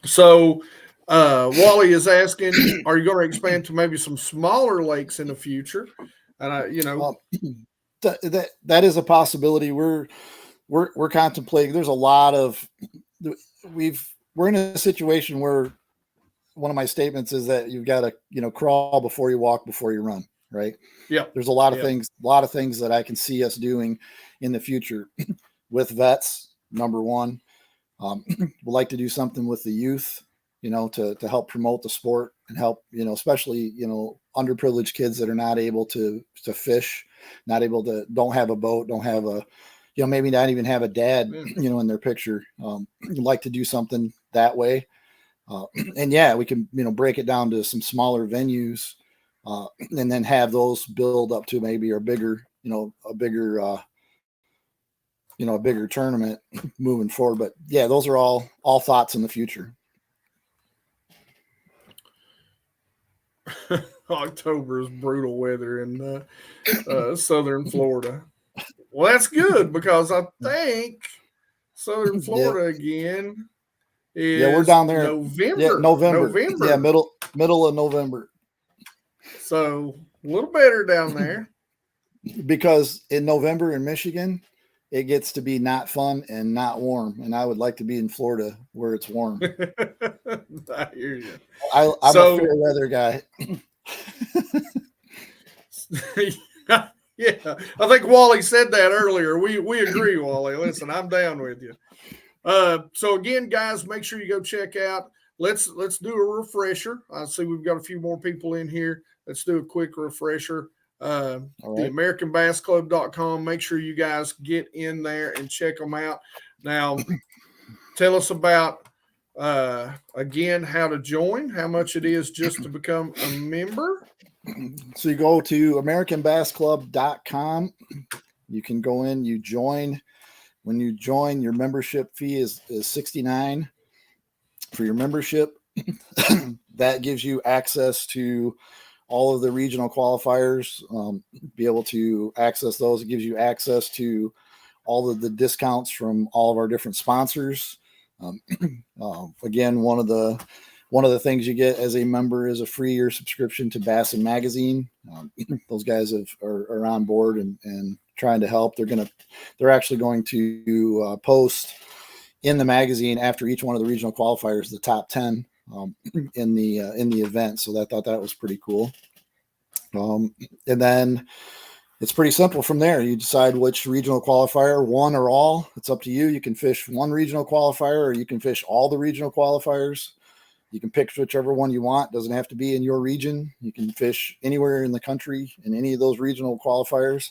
So Wally is asking, are you going to expand to maybe some smaller lakes in the future? And that is a possibility. We're contemplating. There's a lot of we're in a situation where one of my statements is that you've got to crawl before you walk, before you run, right? Yeah. There's a lot of things that I can see us doing in the future with vets. Number one, we'd like to do something with the youth, to help promote the sport and help, especially, underprivileged kids that are not able to fish, don't have a boat, don't have maybe not even have a dad, in their picture. We'd like to do something that way. And we can, break it down to some smaller venues, and then have those build up to maybe a bigger tournament moving forward. But those are all thoughts in the future. October is brutal weather in southern Florida. Well, that's good because I think southern Florida again. We're down there. November. Yeah, middle of November. So a little better down there. Because in November in Michigan, it gets to be not fun and not warm. And I would like to be in Florida where it's warm. I hear you. I'm a fair weather guy. Yeah, I think Wally said that earlier. We agree, Wally. Listen, I'm down with you. So again, guys, make sure you go check out. Let's do a refresher. I see we've got a few more people in here. Let's do a quick refresher. The AmericanBassClub.com. Make sure you guys get in there and check them out. Now, tell us about again how to join, how much it is just to become a member. So you go to AmericanBassClub.com. You can go in, you join. When you join, your membership fee is $69 for your membership. That gives you access to all of the regional qualifiers, be able to access those. It gives you access to all of the discounts from all of our different sponsors. Again, one of the things you get as a member is a free year subscription to Bass and Magazine. Those guys are on board and trying to help. They're actually going to post in the magazine after each one of the regional qualifiers, the top 10 in the event. So I thought that was pretty cool. And then it's pretty simple from there. You decide which regional qualifier, one or all. It's up to you. You can fish one regional qualifier, or you can fish all the regional qualifiers. You can pick whichever one you want. Doesn't have to be in your region. You can fish anywhere in the country in any of those regional qualifiers.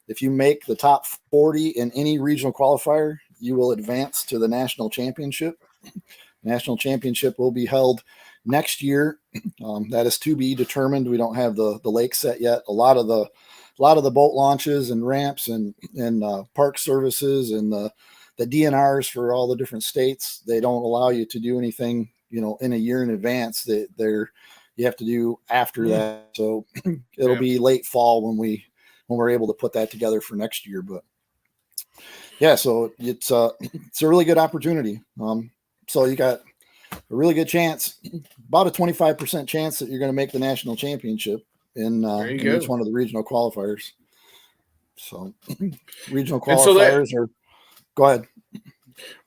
If you make the top 40 in any regional qualifier, you will advance to the national championship. National championship will be held next year. That is to be determined. We don't have the lake set yet. A lot of the boat launches and ramps and park services and the DNRs for all the different states, they don't allow you to do anything, in a year in advance. That you have to do after that. So it'll be late fall when we're able to put that together for next year. But yeah, so it's a really good opportunity. So you got a really good chance, about a 25% chance that you're going to make the national championship in each one of the regional qualifiers. So regional qualifiers go ahead.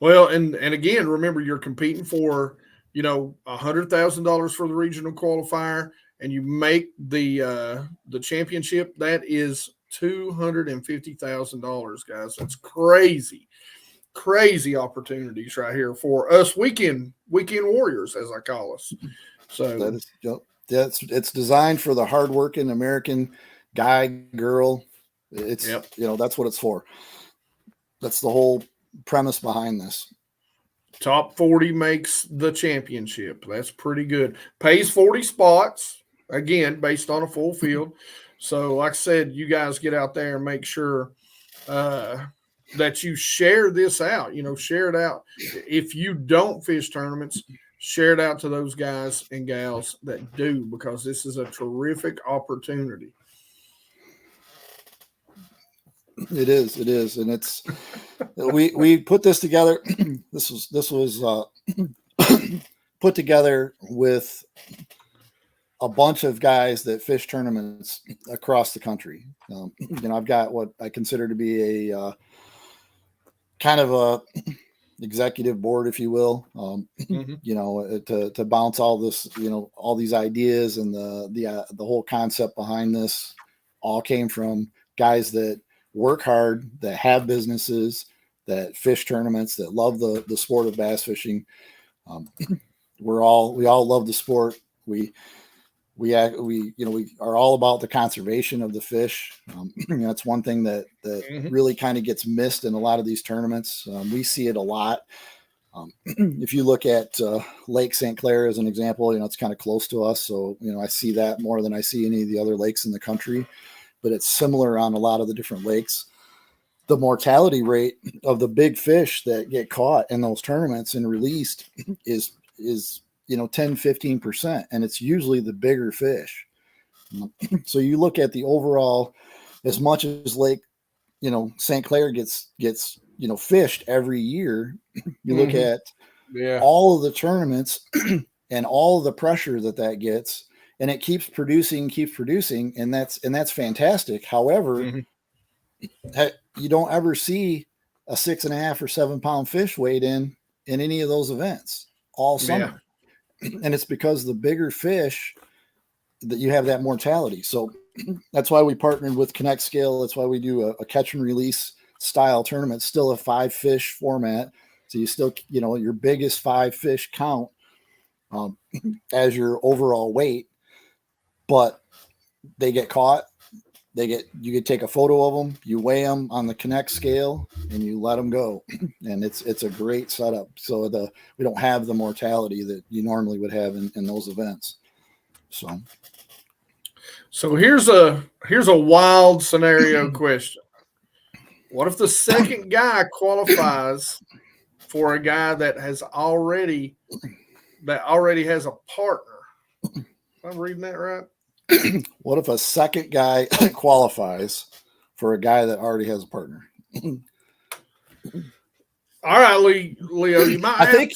Well, and again, remember, you're competing for, $100,000 for the regional qualifier, and you make the championship. That is $250,000, guys. That's crazy opportunities right here for us weekend warriors, as I call us. So it's designed for the hardworking American guy, girl. It's that's what it's for. That's the whole premise behind this. Top 40 makes the championship. That's pretty good. Pays 40 spots, again, based on a full field. So, like I said, you guys get out there and make sure that you share this out. Share it out. If you don't fish tournaments, share it out to those guys and gals that do, because this is a terrific opportunity. It is, and it's we put this together. This was put together with a bunch of guys that fish tournaments across the country. I've got what I consider to be a kind of a executive board, if you will. To bounce all this, all these ideas and the whole concept behind this all came from guys that work hard, that have businesses, that fish tournaments, that love the sport of bass fishing. We all love the sport. We are all about the conservation of the fish. That's one thing that really kind of gets missed in a lot of these tournaments. We see it a lot. If you look at Lake St. Clair as an example, it's kind of close to us. So, I see that more than I see any of the other lakes in the country. But it's similar on a lot of the different lakes. The mortality rate of the big fish that get caught in those tournaments and released is 10-15%, and it's usually the bigger fish. So you look at the overall, as much as Lake St. Clair gets fished every year, you look at all of the tournaments and all of the pressure that gets, and it keeps producing, and that's fantastic. However, you don't ever see a 6.5 or 7 pound fish weighed in any of those events all summer. And it's because the bigger fish that you have that mortality. So that's why we partnered with Connect Scale. That's why we do a catch and release style tournament, still a 5 fish format. So you still, your biggest 5 fish count as your overall weight, but they get caught. You could take a photo of them, you weigh them on the Connect scale, and you let them go. And it's a great setup. So we don't have the mortality that you normally would have in those events. So here's a wild scenario question. What if the second guy qualifies for a guy that already has a partner? Am I reading that right? What if a second guy qualifies for a guy that already has a partner? All right, Leo, you might. I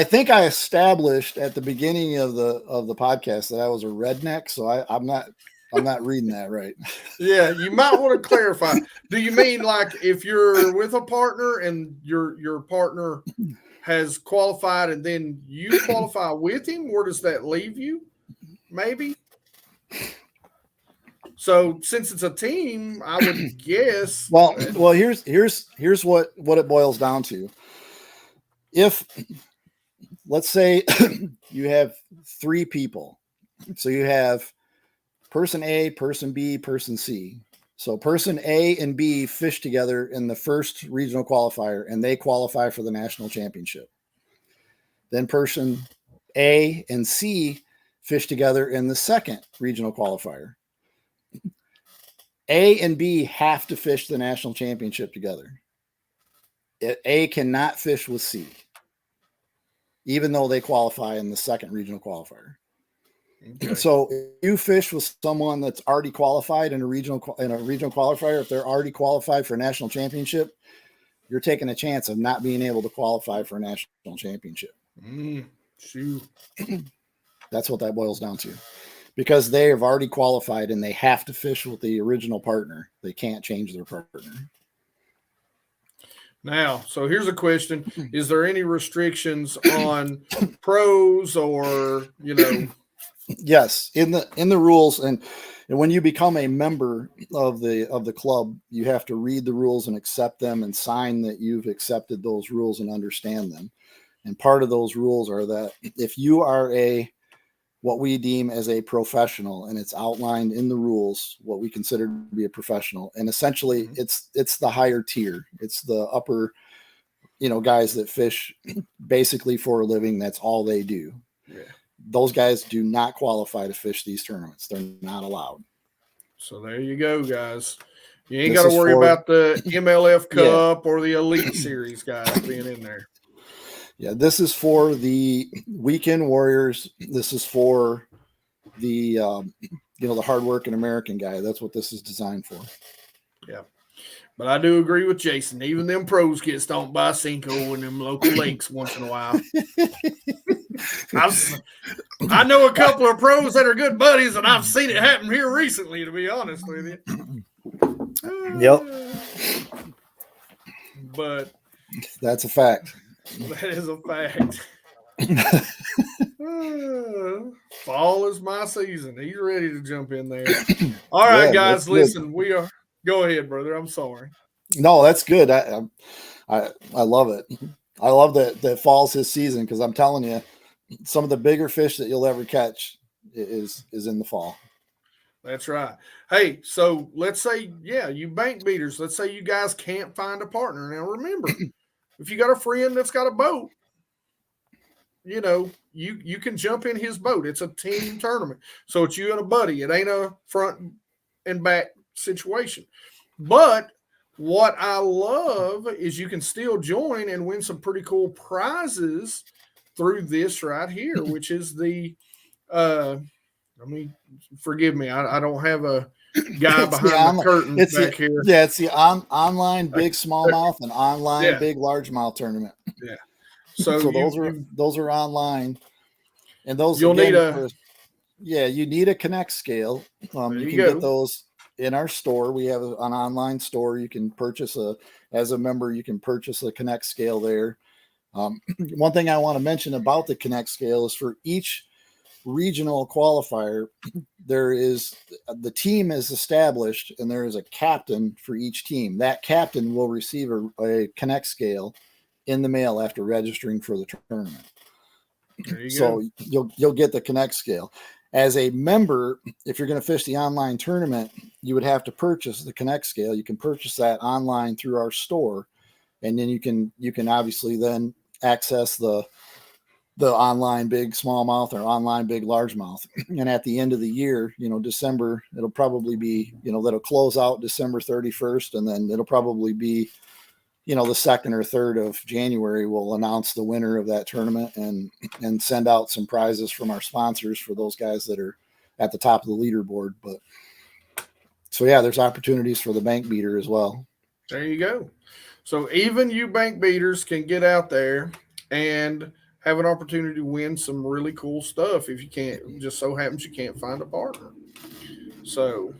think I established at the beginning of the podcast that I was a redneck, so I'm not I'm not reading that right. Yeah, you might want to clarify. Do you mean like if you're with a partner and your partner has qualified and then you qualify with him, where does that leave you? Maybe. So since it's a team, I would guess. Well, here's what it boils down to. If let's say you have 3 people, so you have person A, person B, person C. So person A and B fish together in the first regional qualifier, and they qualify for the national championship. Then person A and C fish together in the second regional qualifier. A and B have to fish the national championship together. A cannot fish with C, even though they qualify in the second regional qualifier. Okay. So if you fish with someone that's already qualified in a regional qualifier, if they're already qualified for a national championship, you're taking a chance of not being able to qualify for a national championship. Shoot. That's what that boils down to. Because they have already qualified and they have to fish with the original partner. They can't change their partner. Now, so here's a question. Is there any restrictions on pros or, Yes, in the rules, and when you become a member of the club, you have to read the rules and accept them and sign that you've accepted those rules and understand them. And part of those rules are that if you are what we deem as a professional, and it's outlined in the rules, what we consider to be a professional. And essentially it's the higher tier. It's the upper, guys that fish basically for a living. That's all they do. Yeah. Those guys do not qualify to fish these tournaments. They're not allowed. So there you go, guys. You ain't got to worry about the MLF Cup or the Elite Series guys being in there. Yeah, this is for the weekend warriors. This is for the the hardworking American guy. That's what this is designed for. Yeah, but I do agree with Jason. Even them pros get stomped by Cinco in them local lakes once in a while. I know a couple of pros that are good buddies, and I've seen it happen here recently. To be honest with you. Yep. But that's a fact. That is a fact. Fall is my season. He's ready to jump in there. All right, guys, listen. We are. Go ahead, brother. I'm sorry. No, that's good. I love it. I love that fall's his season because I'm telling you, some of the bigger fish that you'll ever catch is in the fall. That's right. Hey, so let's say, you bank beaters. Let's say you guys can't find a partner. Now, remember. If you got a friend that's got a boat, you can jump in his boat. It's a team tournament. So it's you and a buddy. It ain't a front and back situation. But what I love is you can still join and win some pretty cool prizes through this right here, which is the forgive me, I don't have a guy behind the curtain back here. Yeah, it's the online big smallmouth and online big largemouth tournament. Yeah. So those are online, and those you'll need you need a Connect scale. You can get those in our store. We have an online store. You can purchase as a member. You can purchase a Connect scale there. One thing I want to mention about the Connect scale is for each regional qualifier, the team is established and there is a captain for each team. That captain will receive a Connect scale in the mail after registering for the tournament. So you'll get the Connect scale. As a member, if you're going to fish the online tournament, you would have to purchase the Connect scale. You can purchase that online through our store, and then you can obviously then access the online big smallmouth or online big largemouth. And at the end of the year, December, it'll probably be, that'll close out December 31st. And then it'll probably be, the 2nd or 3rd of January, we'll announce the winner of that tournament and send out some prizes from our sponsors for those guys that are at the top of the leaderboard. But so, there's opportunities for the bank beater as well. There you go. So even you bank beaters can get out there and have an opportunity to win some really cool stuff if you can't, just so happens you can't find a partner. So,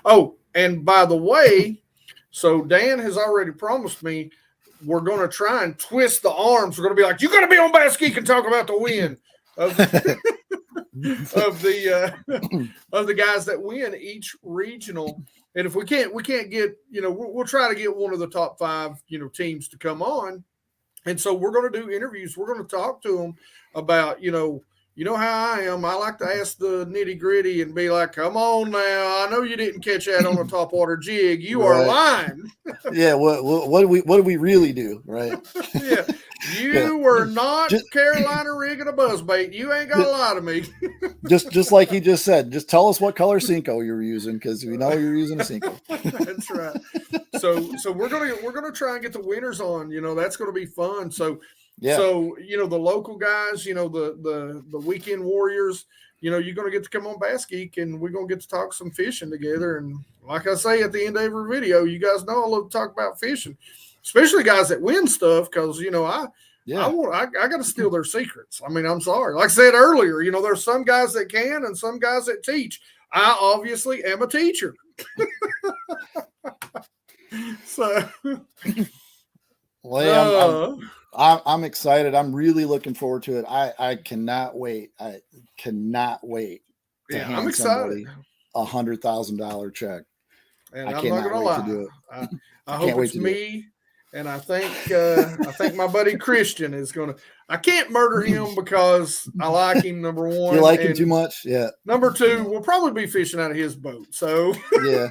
oh, and by the way, so Dan has already promised me we're going to try and twist the arms. We're going to be like, you're going to be on BassGeek and talk about the win of of the guys that win each regional. And if we can't get, we'll try to get one of the top 5, teams to come on. And so we're going to do interviews. We're going to talk to them about, how I am. I like to ask the nitty gritty and be like, come on now. I know you didn't catch that on a top water jig. You are lying. Yeah. What do we really do? Right. Yeah. You were not Carolina rigging a buzzbait. You ain't got to lie to me. just like he just said, just tell us what color Cinco you were using, because we know you're using a Cinco. That's right. So we're gonna try and get the winners on. That's gonna be fun. So yeah. So the local guys, the weekend warriors, you're gonna get to come on BassGeek, and we're gonna get to talk some fishing together. And like I say at the end of every video, you guys know I love to talk about fishing, especially guys that win stuff, because I got to steal their secrets. I mean, I'm sorry. Like I said earlier, there's some guys that can and some guys that teach. I obviously am a teacher. So, well, I'm excited. I'm really looking forward to it. I cannot wait. I cannot wait to hand somebody $100,000 check. And I'm not gonna lie. To do it. I hope it's me. And I think my buddy Christian is gonna. I can't murder him because I like him. Number one, you like him too much. Yeah. Number two, we'll probably be fishing out of his boat. So yeah.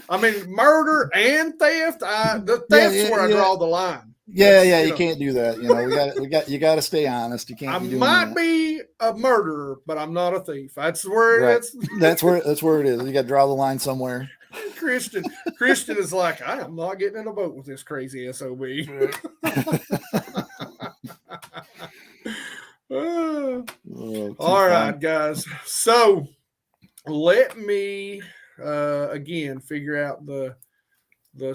I mean, murder and theft. The theft's where I draw the line. Yeah, you can't do that. You got to stay honest. You can't. I might be a murderer, but I'm not a thief. That's where it's. That's where it is. You got to draw the line somewhere. Christian is like, I am not getting in a boat with this crazy SOB. All right, guys. So let me again figure out the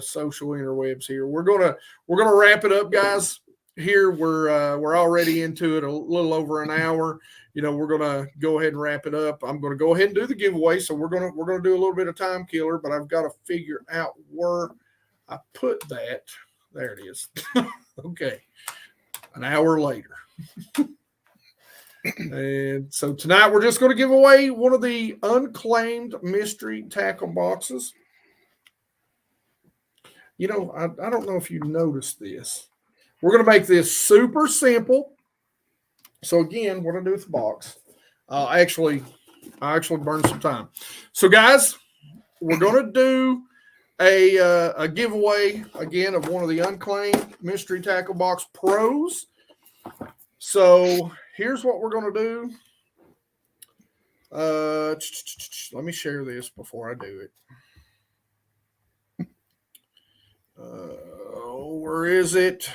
social interwebs here. We're gonna wrap it up, guys. Here we're already into it a little over an hour. We're gonna go ahead and wrap it up. I'm gonna go ahead and do the giveaway. So we're gonna do a little bit of time killer, but I've got to figure out where I put that. There it is. Okay, an hour later. And so tonight we're just going to give away one of the unclaimed mystery tackle boxes. I don't know if you noticed this. We're going to make this super simple. So again, what I do with the box, I actually burned some time. So guys, we're going to do a giveaway again of one of the unclaimed mystery tackle box pros. So here's what we're going to do. Let me share this before I do it. Where is it?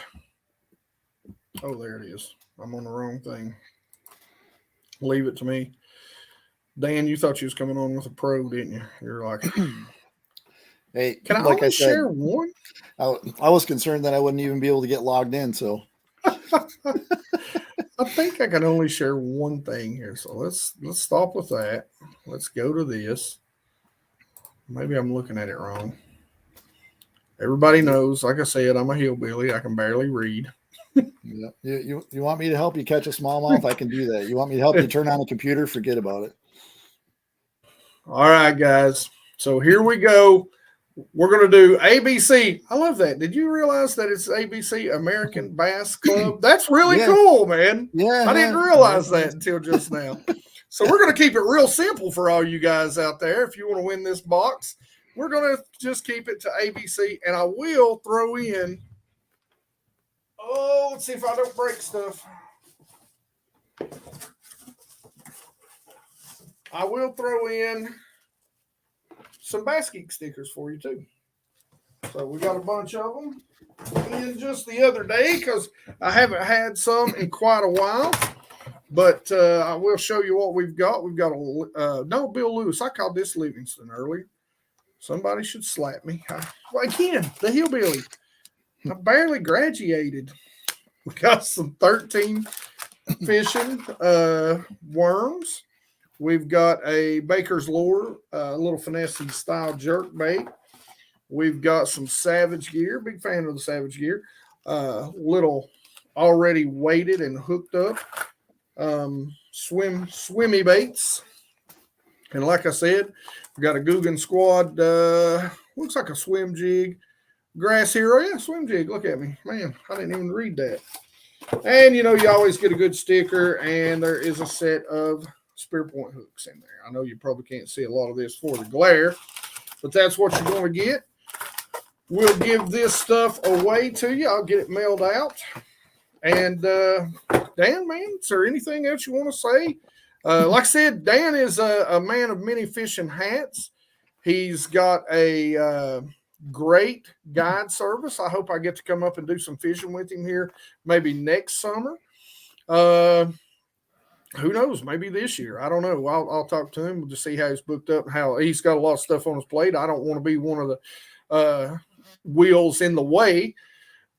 Oh, there it is. I'm on the wrong thing. Leave it to me. Dan, you thought you was coming on with a pro, didn't you? You're like, hey, can I only share one? I was concerned that I wouldn't even be able to get logged in. So I think I can only share one thing here. So let's stop with that. Let's go to this. Maybe I'm looking at it wrong. Everybody knows, like I said, I'm a hillbilly. I can barely read. Yeah. You want me to help you catch a smallmouth? I can do that. You want me to help you turn on a computer? Forget about it. All right, guys. So here we go. We're going to do ABC. I love that. Did you realize that it's ABC, American Bass Club? That's really cool, man. Yeah. I didn't realize that until just now. So we're going to keep it real simple for all you guys out there. If you want to win this box, we're going to just keep it to ABC, and I will throw in. Oh, let's see if I don't break stuff. I will throw in some BassGeek stickers for you too. So we got a bunch of them in just the other day because I haven't had some in quite a while. But I will show you what we've got. We've got no Bill Lewis. I called this Livingston earlier. Somebody should slap me. Again, the hillbilly. I barely graduated. We got some 13 fishing worms. We've got a Baker's Lure, a little finesse style jerk bait. We've got some Savage gear. Big fan of the Savage gear. Little already weighted and hooked up swimmy baits. And like I said, we got a Guggen Squad. Looks like a swim jig. Grass Hero. Yeah, swim jig. Look at me. Man, I didn't even read that. And, you always get a good sticker, and there is a set of spear point hooks in there. I know you probably can't see a lot of this for the glare, but that's what you're going to get. We'll give this stuff away to you. I'll get it mailed out. And, Dan, man, is there anything else you want to say? Like I said, Dan is a man of many fishing hats. He's got a great guide service. I hope I get to come up and do some fishing with him here maybe next summer. Who knows? Maybe this year. I don't know. I'll talk to him to see how he's booked up and how he's got a lot of stuff on his plate. I don't want to be one of the wheels in the way.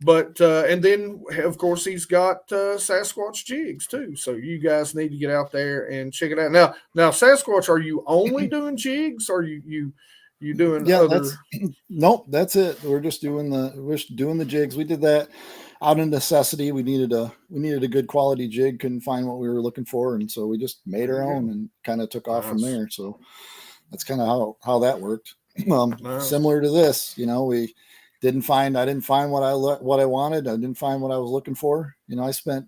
But and then, of course, he's got Sasquatch jigs, too. So you guys need to get out there and check it out. Now Sasquatch, are you only doing jigs? Or you doing other? Nope, that's it. We're just doing the jigs. We did that out of necessity. We needed a good quality jig. Couldn't find what we were looking for, and so we just made our own and kind of took off from there. So that's kind of how that worked. Similar to this, we didn't find what I wanted. I didn't find what I was looking for. I spent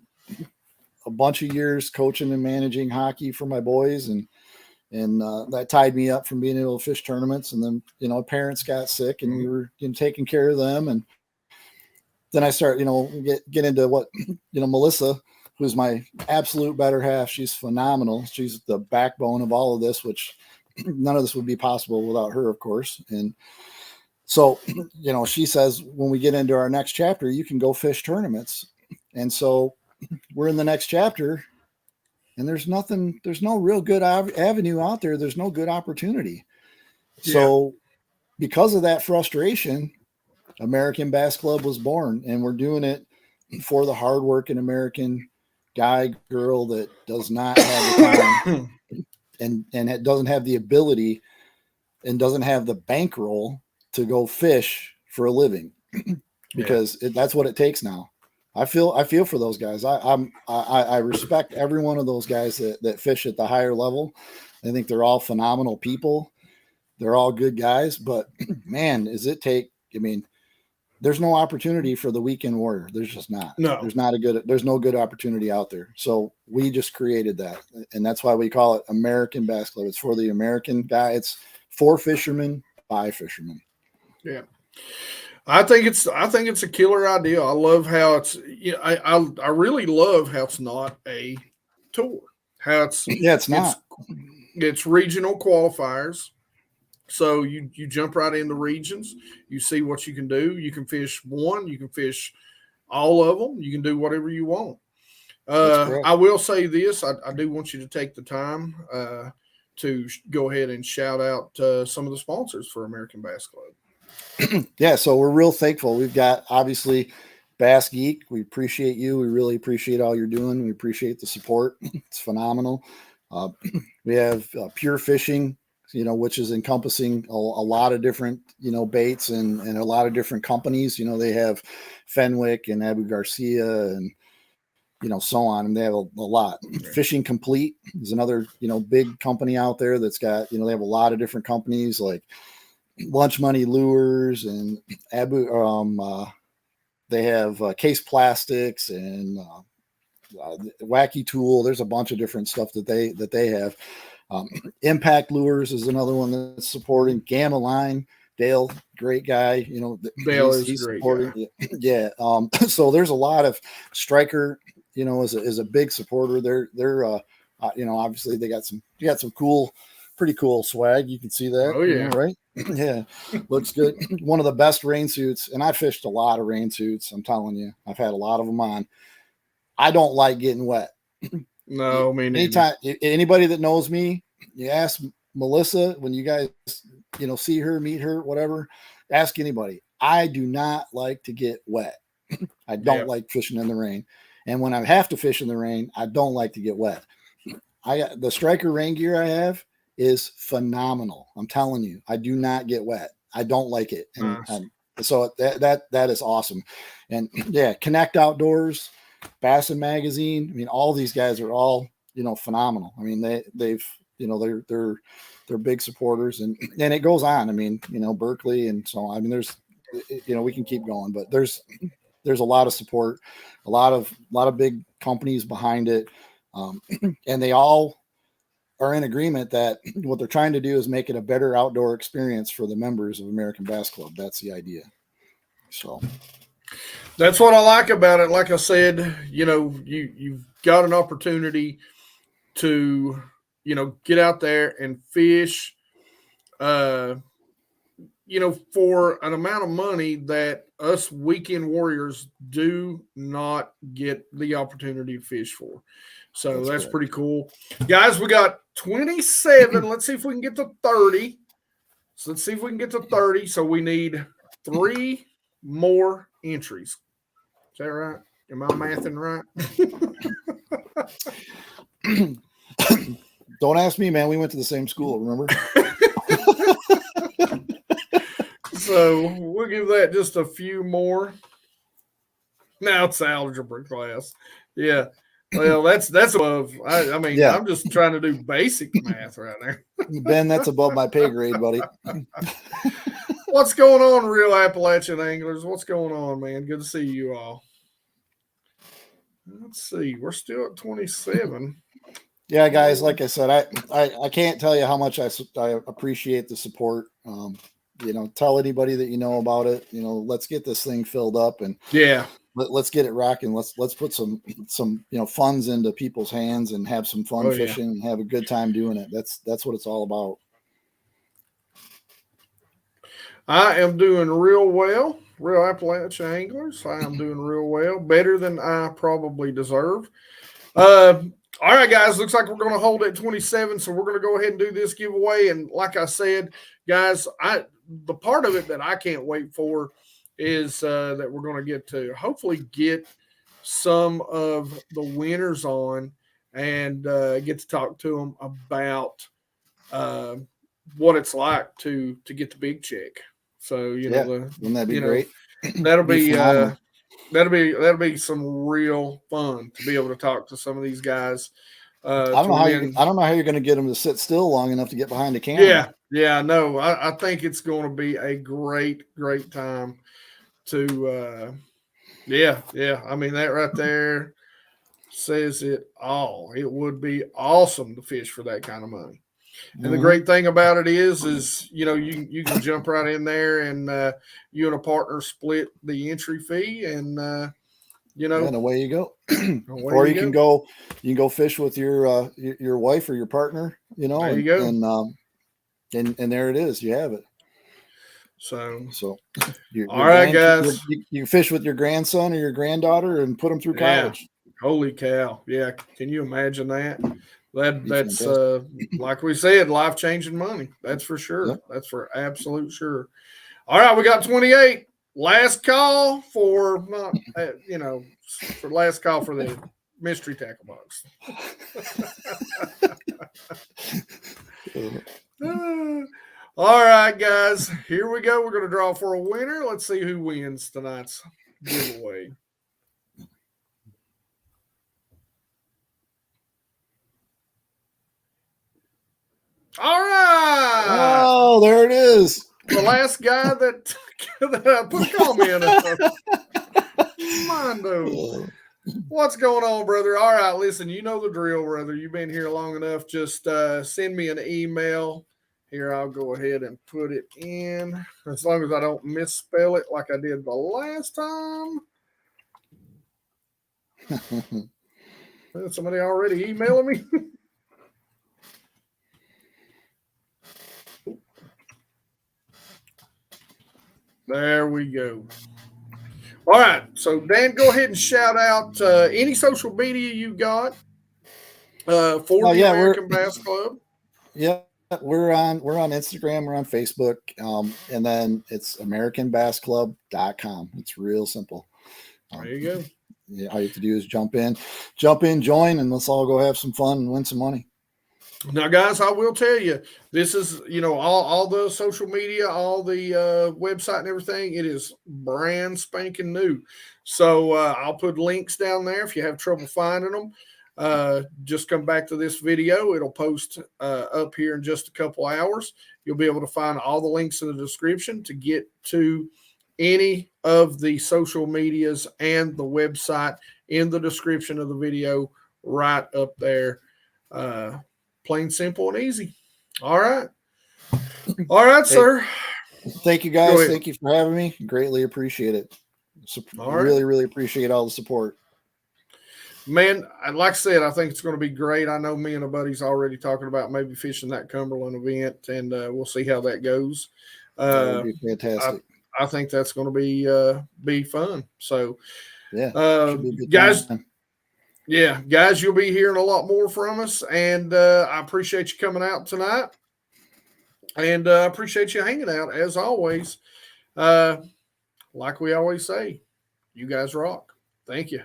a bunch of years coaching and managing hockey for my boys, and that tied me up from being able to fish tournaments. And then, parents got sick, and we were taking care of them. And then I start, get into what, Melissa, who's my absolute better half. She's phenomenal. She's the backbone of all of this, which none of this would be possible without her, of course. And so, she says, when we get into our next chapter, you can go fish tournaments. And so we're in the next chapter, and there's no real good avenue out there. There's no good opportunity. Yeah. So because of that frustration, American Bass Club was born, and we're doing it for the hardworking American guy, girl that does not have the time and it doesn't have the ability and doesn't have the bankroll to go fish for a living, because that's what it takes now. I feel for those guys. I respect every one of those guys that fish at the higher level. I think they're all phenomenal people. They're all good guys, but man, there's no opportunity for the weekend warrior. There's just not. No. There's no good opportunity out there. So we just created that, and that's why we call it American Bass Club. It's for the American guy. It's for fishermen by fishermen. Yeah. I think it's a killer idea. I love how it's, I really love how it's not a tour. How it's not. It's regional qualifiers. So you jump right into regions. You see what you can do. You can fish one. You can fish all of them. You can do whatever you want. I will say this. I do want you to take the time to go ahead and shout out some of the sponsors for American Bass Club. Yeah, so we're real thankful. We've got, obviously, BassGeek. We appreciate you. We really appreciate all you're doing. We appreciate the support. It's phenomenal. We have Pure Fishing, which is encompassing a lot of different, baits and a lot of different companies. They have Fenwick and Abu Garcia and, so on. And they have a lot. Okay. Fishing Complete is another, big company out there that's got, they have a lot of different companies like Lunch Money Lures and they have Case Plastics and Wacky Tool. There's a bunch of different stuff that they have. Impact Lures is another one that's supporting. Gamma Line, Dale, great guy. Dale is great guy. Yeah. So there's a lot of Striker. Is a big supporter. They're obviously they got some pretty cool swag. You can see that. Oh yeah, right. Yeah, looks good. One of the best rain suits, and I fished a lot of rain suits. I'm telling you, I've had a lot of them on. I don't like getting wet. No, me neither. Anytime, anybody that knows me, you ask Melissa when you guys, see her, meet her, whatever. Ask anybody. I do not like to get wet. I don't like fishing in the rain, and when I have to fish in the rain, I don't like to get wet. the striker rain gear I have is phenomenal. I'm telling you, I do not get wet. I don't like it. And so that is awesome. And yeah, Connect Outdoors, Bassin Magazine. I mean, all these guys are all, phenomenal. I mean, they've, they're big supporters, and it goes on. I mean, Berkeley. And so, I mean, there's, we can keep going, but there's a lot of support, a lot of big companies behind it. And they all are in agreement that what they're trying to do is make it a better outdoor experience for the members of American Bass Club. That's the idea. So that's what I like about it. Like I said, you've got an opportunity to, get out there and fish, for an amount of money that us weekend warriors do not get the opportunity to fish for. So that's pretty cool. Guys, we got 27. Let's see if we can get to 30. So let's see if we can get to 30. So we need 3 more entries. Is that right? Am I mathing right? Don't ask me, man. We went to the same school, remember? So we'll give that just a few more. Now it's algebra class. Yeah. Well, that's above. I mean, yeah. I'm just trying to do basic math right there. Ben, that's above my pay grade, buddy. What's going on, real Appalachian anglers? What's going on, man? Good to see you all. Let's see. We're still at 27. Yeah, guys, like I said, I can't tell you how much I appreciate the support. Tell anybody that you know about it. Let's get this thing filled up, and yeah, let's get it rocking. Let's put some funds into people's hands and have some fun fishing and have a good time doing it. That's what it's all about. I am doing real well, real Appalachian anglers. I am doing real well, better than I probably deserve. All right, guys, looks like we're going to hold at 27, so we're going to go ahead and do this giveaway. And like I said, guys, the part of it that I can't wait for is that we're going to get to hopefully get some of the winners on and get to talk to them about what it's like to get the big check. So, wouldn't that be great? That'll be some real fun to be able to talk to some of these guys. I don't know how you're going to get them to sit still long enough to get behind the camera. Yeah, no, I think it's going to be a great time to, I mean, that right there says it all. It would be awesome to fish for that kind of money. And the great thing about it is you can jump right in there and you and a partner split the entry fee and and away you go. Or you can go fish with your wife or your partner, there you go. And there it is. You have it. So all right, guys. You fish with your grandson or your granddaughter and put them through college. Holy cow. Yeah. Can you imagine that? That's like we said, life-changing money. That's for sure. Yep. That's for absolute sure. All right, we got 28. Last call for last call for the mystery tackle box. All right, guys, here we go. We're going to draw for a winner. Let's see who wins tonight's giveaway. All right. Oh, there it is. The last guy that put a comment up. Mondo. What's going on, brother? All right, listen, you know the drill, brother. You've been here long enough. Just send me an email. Here, I'll go ahead and put it in. As long as I don't misspell it like I did the last time. Somebody already emailing me? There we go. All right. So, Dan, go ahead and shout out any social media you got for the American Bass Club. Yeah, we're on Instagram, we're on Facebook, and then it's AmericanBassClub.com. It's real simple. There you go. Yeah, all you have to do is jump in, join, and let's all go have some fun and win some money. Now, guys, I will tell you, this is, all the social media, all the website and everything, it is brand spanking new. So I'll put links down there if you have trouble finding them. Just come back to this video. It'll post up here in just a couple hours. You'll be able to find all the links in the description to get to any of the social medias and the website in the description of the video right up there. Plain, simple, and easy. All right. All right, sir. Thank you, guys. Thank you for having me. Greatly appreciate it. Really, really appreciate all the support. Man, like I said, I think it's going to be great. I know me and a buddy's already talking about maybe fishing that Cumberland event, and we'll see how that goes. That would be fantastic. I think that's going to be fun. So, yeah, guys. Yeah, guys, you'll be hearing a lot more from us, and I appreciate you coming out tonight, and I appreciate you hanging out, as always. Like we always say, you guys rock. Thank you.